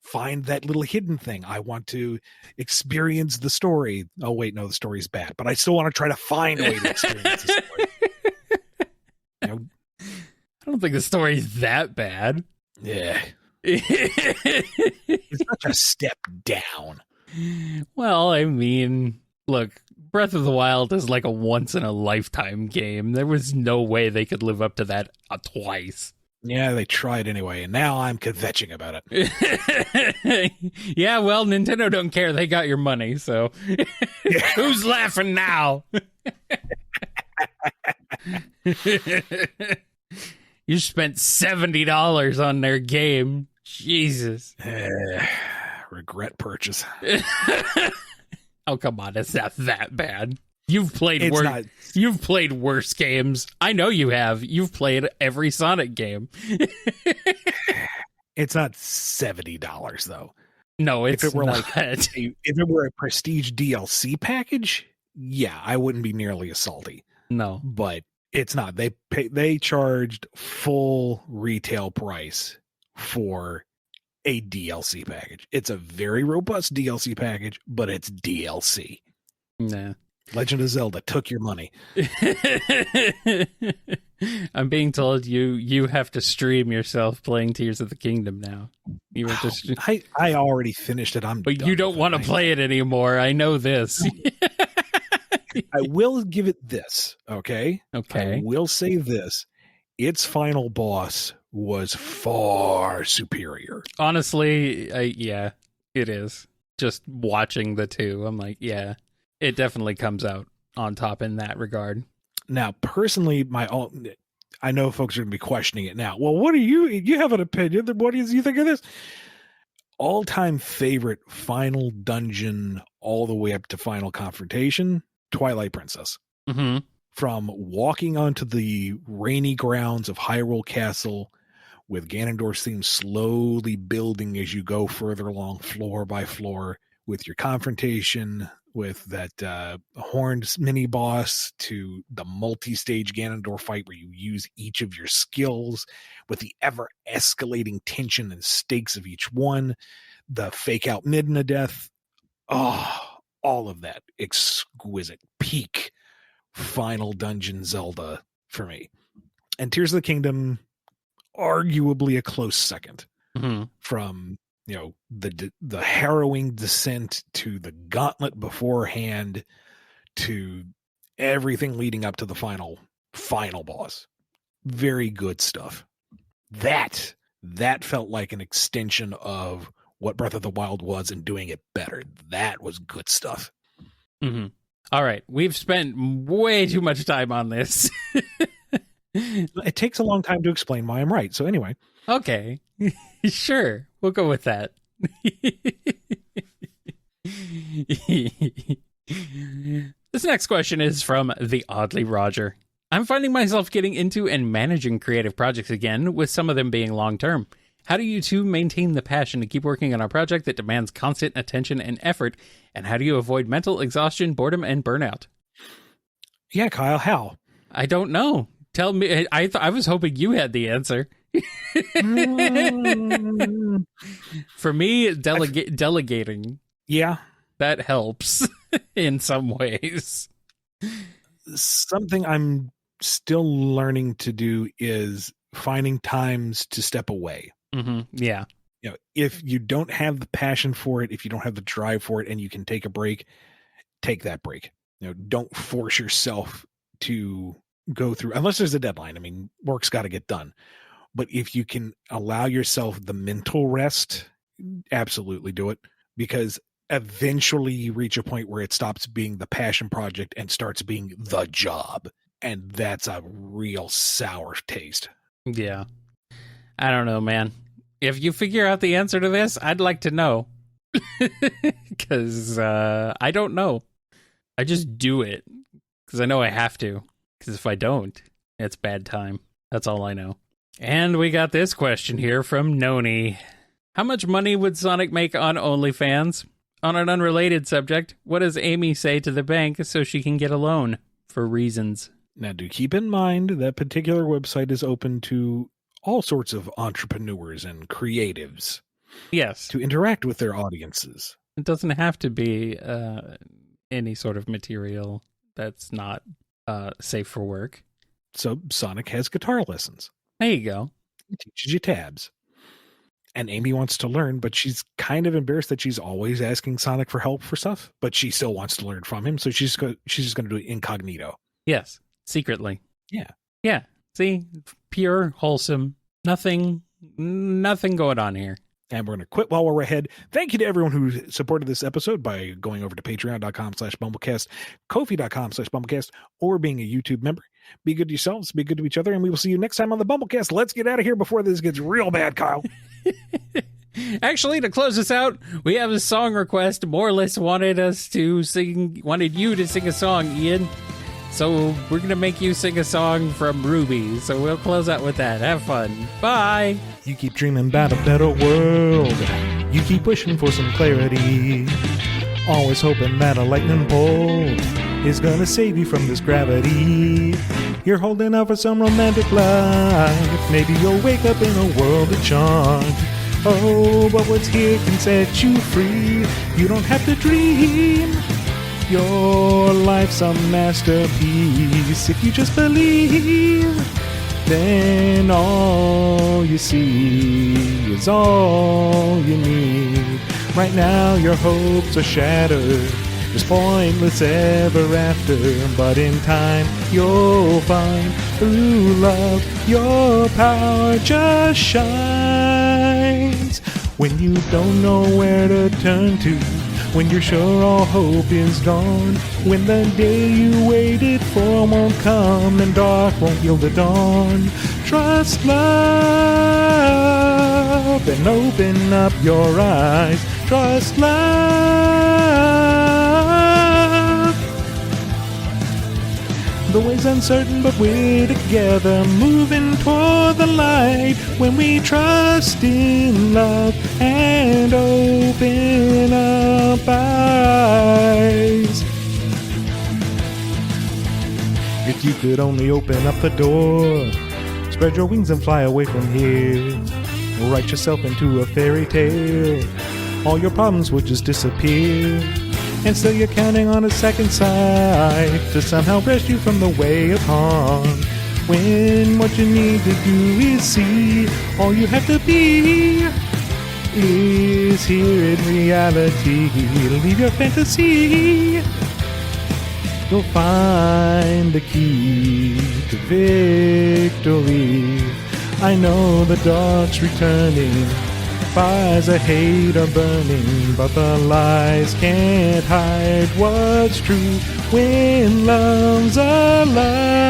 find that little hidden thing. I want to experience the story. Oh, wait, no, the story's bad. But I still want to try to find a way to experience the story. I don't think the story's that bad. Yeah. It's such a step down. Well, I mean, look, Breath of the Wild is like a once-in-a-lifetime game. There was no way they could live up to that twice. Yeah, they tried anyway, and now I'm kvetching about it. Yeah, well, Nintendo don't care. They got your money, so who's laughing now? You spent $70 on their game. Jesus. Regret purchase. Oh, come on. It's not that bad. You've played worse. You've played worse games. I know you have. You've played every Sonic game. It's not $70 though. No, it's if it were not. if it were a prestige DLC package, yeah, I wouldn't be nearly as salty. No, but it's not. They charged full retail price for a DLC package. It's a very robust DLC package, but it's DLC. Nah. Legend of Zelda took your money. I'm being told you have to stream yourself playing Tears of the Kingdom now. You were just, I already finished it. but you don't want to play it anymore. I know this. I will give it this, okay? Okay. I will say this. Its final boss was far superior. Honestly, yeah, it is. Just watching the two, I'm like, yeah, it definitely comes out on top in that regard. Now, personally, I know folks are going to be questioning it now. Well, what do you have an opinion? What do you think of this? All-time favorite final dungeon all the way up to final confrontation, Twilight Princess. Mm-hmm. From walking onto the rainy grounds of Hyrule Castle with Ganondorf's theme slowly building as you go further along floor by floor with your confrontation with that horned mini boss to the multi-stage Ganondorf fight where you use each of your skills with the ever escalating tension and stakes of each one, the fake out Midna death. Oh, all of that exquisite peak final dungeon Zelda for me. And Tears of the Kingdom, arguably a close second. Mm-hmm. From the harrowing descent to the gauntlet beforehand to everything leading up to the final boss. Very good stuff. That felt like an extension of what Breath of the Wild was and doing it better. That was good stuff. Mm-hmm. All right, we've spent way too much time on this. It takes a long time to explain why I'm right. So anyway. Okay, sure. We'll go with that. This next question is from the Oddly Roger. I'm finding myself getting into and managing creative projects again, with some of them being long-term. How do you two maintain the passion to keep working on a project that demands constant attention and effort? And how do you avoid mental exhaustion, boredom, and burnout? Yeah, Kyle, how? I don't know. Tell me. I was hoping you had the answer. For me, delegating. Yeah. That helps in some ways. Something I'm still learning to do is finding times to step away. Mm-hmm. Yeah. If you don't have the passion for it, if you don't have the drive for it, and you can take a break, take that break. Don't force yourself to go through, unless there's a deadline. I mean, work's got to get done. But if you can allow yourself the mental rest, absolutely do it, because eventually you reach a point where it stops being the passion project and starts being the job. And that's a real sour taste. Yeah. I don't know, man. If you figure out the answer to this, I'd like to know. Because I don't know. I just do it. Because I know I have to. Because if I don't, it's bad time. That's all I know. And we got this question here from Noni. How much money would Sonic make on OnlyFans? On an unrelated subject, what does Amy say to the bank so she can get a loan? For reasons. Now, do keep in mind that particular website is open to all sorts of entrepreneurs and creatives. Yes. To interact with their audiences. It doesn't have to be any sort of material that's not safe for work. So Sonic has guitar lessons. There you go. He teaches you tabs. And Amy wants to learn, but she's kind of embarrassed that she's always asking Sonic for help for stuff, but she still wants to learn from him, so she's just going to do it incognito. Yes, secretly. Yeah. Yeah. See, pure, wholesome, nothing going on here. And we're going to quit while we're ahead. Thank you to everyone who supported this episode by going over to patreon.com/BumbleKast, Ko-fi.com/BumbleKast, or being a YouTube member. Be good to yourselves, be good to each other, and we will see you next time on the BumbleKast. Let's get out of here before this gets real bad, Kyle. Actually, to close us out, we have a song request. Morless wanted you to sing a song, Ian. So we're going to make you sing a song from Ruby. So we'll close out with that. Have fun. Bye. You keep dreaming about a better world. You keep wishing for some clarity. Always hoping that a lightning bolt is going to save you from this gravity. You're holding out for some romantic life. Maybe you'll wake up in a world of charm. Oh, but what's here can set you free. You don't have to dream. Your life's a masterpiece if you just believe. then all you see is all you need. Right now your hopes are shattered, it's pointless ever after, but in time you'll find through love your power just shines. When you don't know where to turn to, when you're sure all hope is gone, when the day you waited for won't come and dark won't yield the dawn, trust love and open up your eyes. Trust love. The way's uncertain, but we're together, moving toward the light. When we trust in love and open up eyes. If you could only open up the door, spread your wings and fly away from here. Write yourself into a fairy tale. All your problems would just disappear. And still you're counting on a second sight to somehow rescue you from the way of harm. When what you need to do is see, all you have to be is here in reality. Leave your fantasy. You'll find the key to victory. I know the dark's returning, fires of hate are burning, but the lies can't hide what's true when love's alive.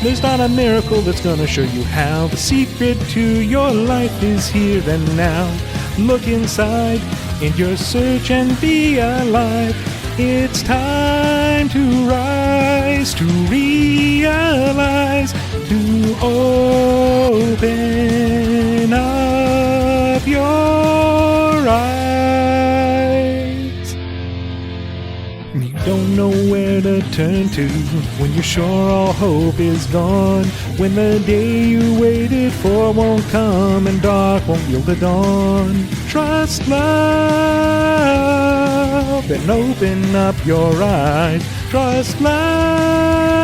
There's not a miracle that's gonna show you how. The secret to your life is here and now. Look inside in your search and be alive. It's time to rise, to realize, to open up your eyes. You don't know where to turn to when you're sure all hope is gone. When the day you waited for won't come and dark won't yield the dawn. Trust love and open up your eyes. Trust love.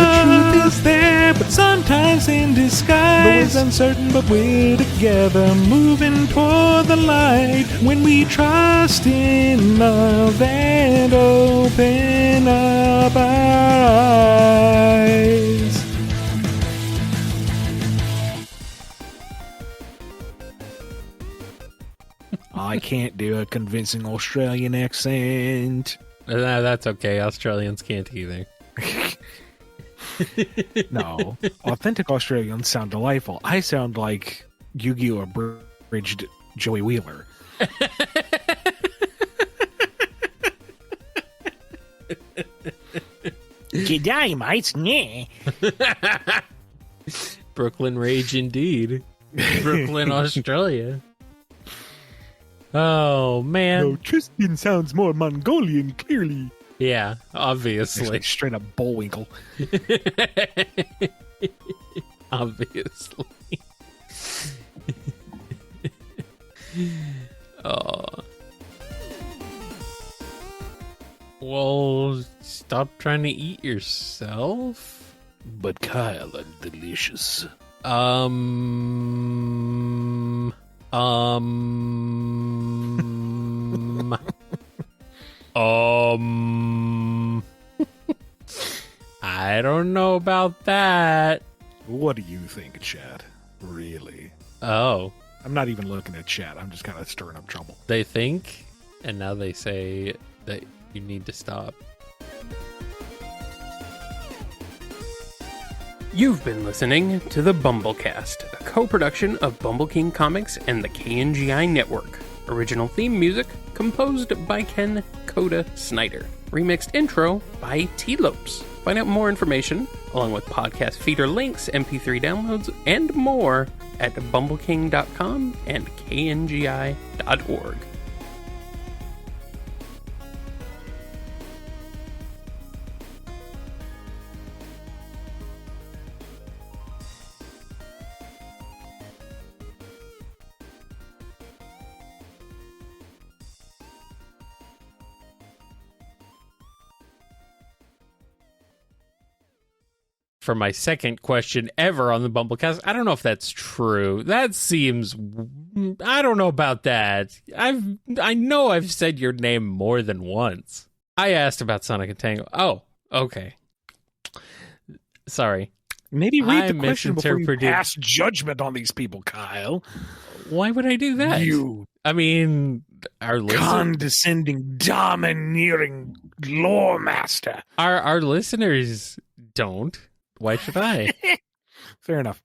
The truth is there, but sometimes in disguise. The way's uncertain, but we're together, moving toward the light. When we trust in love and open up our eyes. I can't do a convincing Australian accent. No, that's okay. Australians can't either. No, authentic Australians sound delightful. I sound like Yu-Gi-Oh! Abridged Joey Wheeler. G'day, mates. Yeah. Brooklyn Rage indeed. Brooklyn, Australia. Oh, man. No, Tristan sounds more Mongolian, clearly. Yeah, obviously. Straight up Bullwinkle. Obviously. Oh. Well, stop trying to eat yourself. But Kyle, I'm delicious. I don't know about that. What do you think, chat? Really? Oh. I'm not even looking at chat. I'm just kind of stirring up trouble. They think, and now they say that you need to stop. You've been listening to the BumbleKast, a co-production of Bumble King Comics and the KNGI Network. Original theme music composed by Ken Coda Snyder. Remixed intro by T-Lopes. Find out more information, along with podcast feeder links, MP3 downloads, and more at bumbleking.com and kngi.org. For my second question ever on the BumbleKast, I don't know if that's true. That seems... I don't know about that. I know I've said your name more than once. I asked about Sonic and Tango. Oh, okay. Sorry. Maybe read I the question before you misinterpreted- pass judgment on these people, Kyle. Why would I do that? You I mean, our condescending, domineering lore master. our listeners don't. Why should I? Fair enough.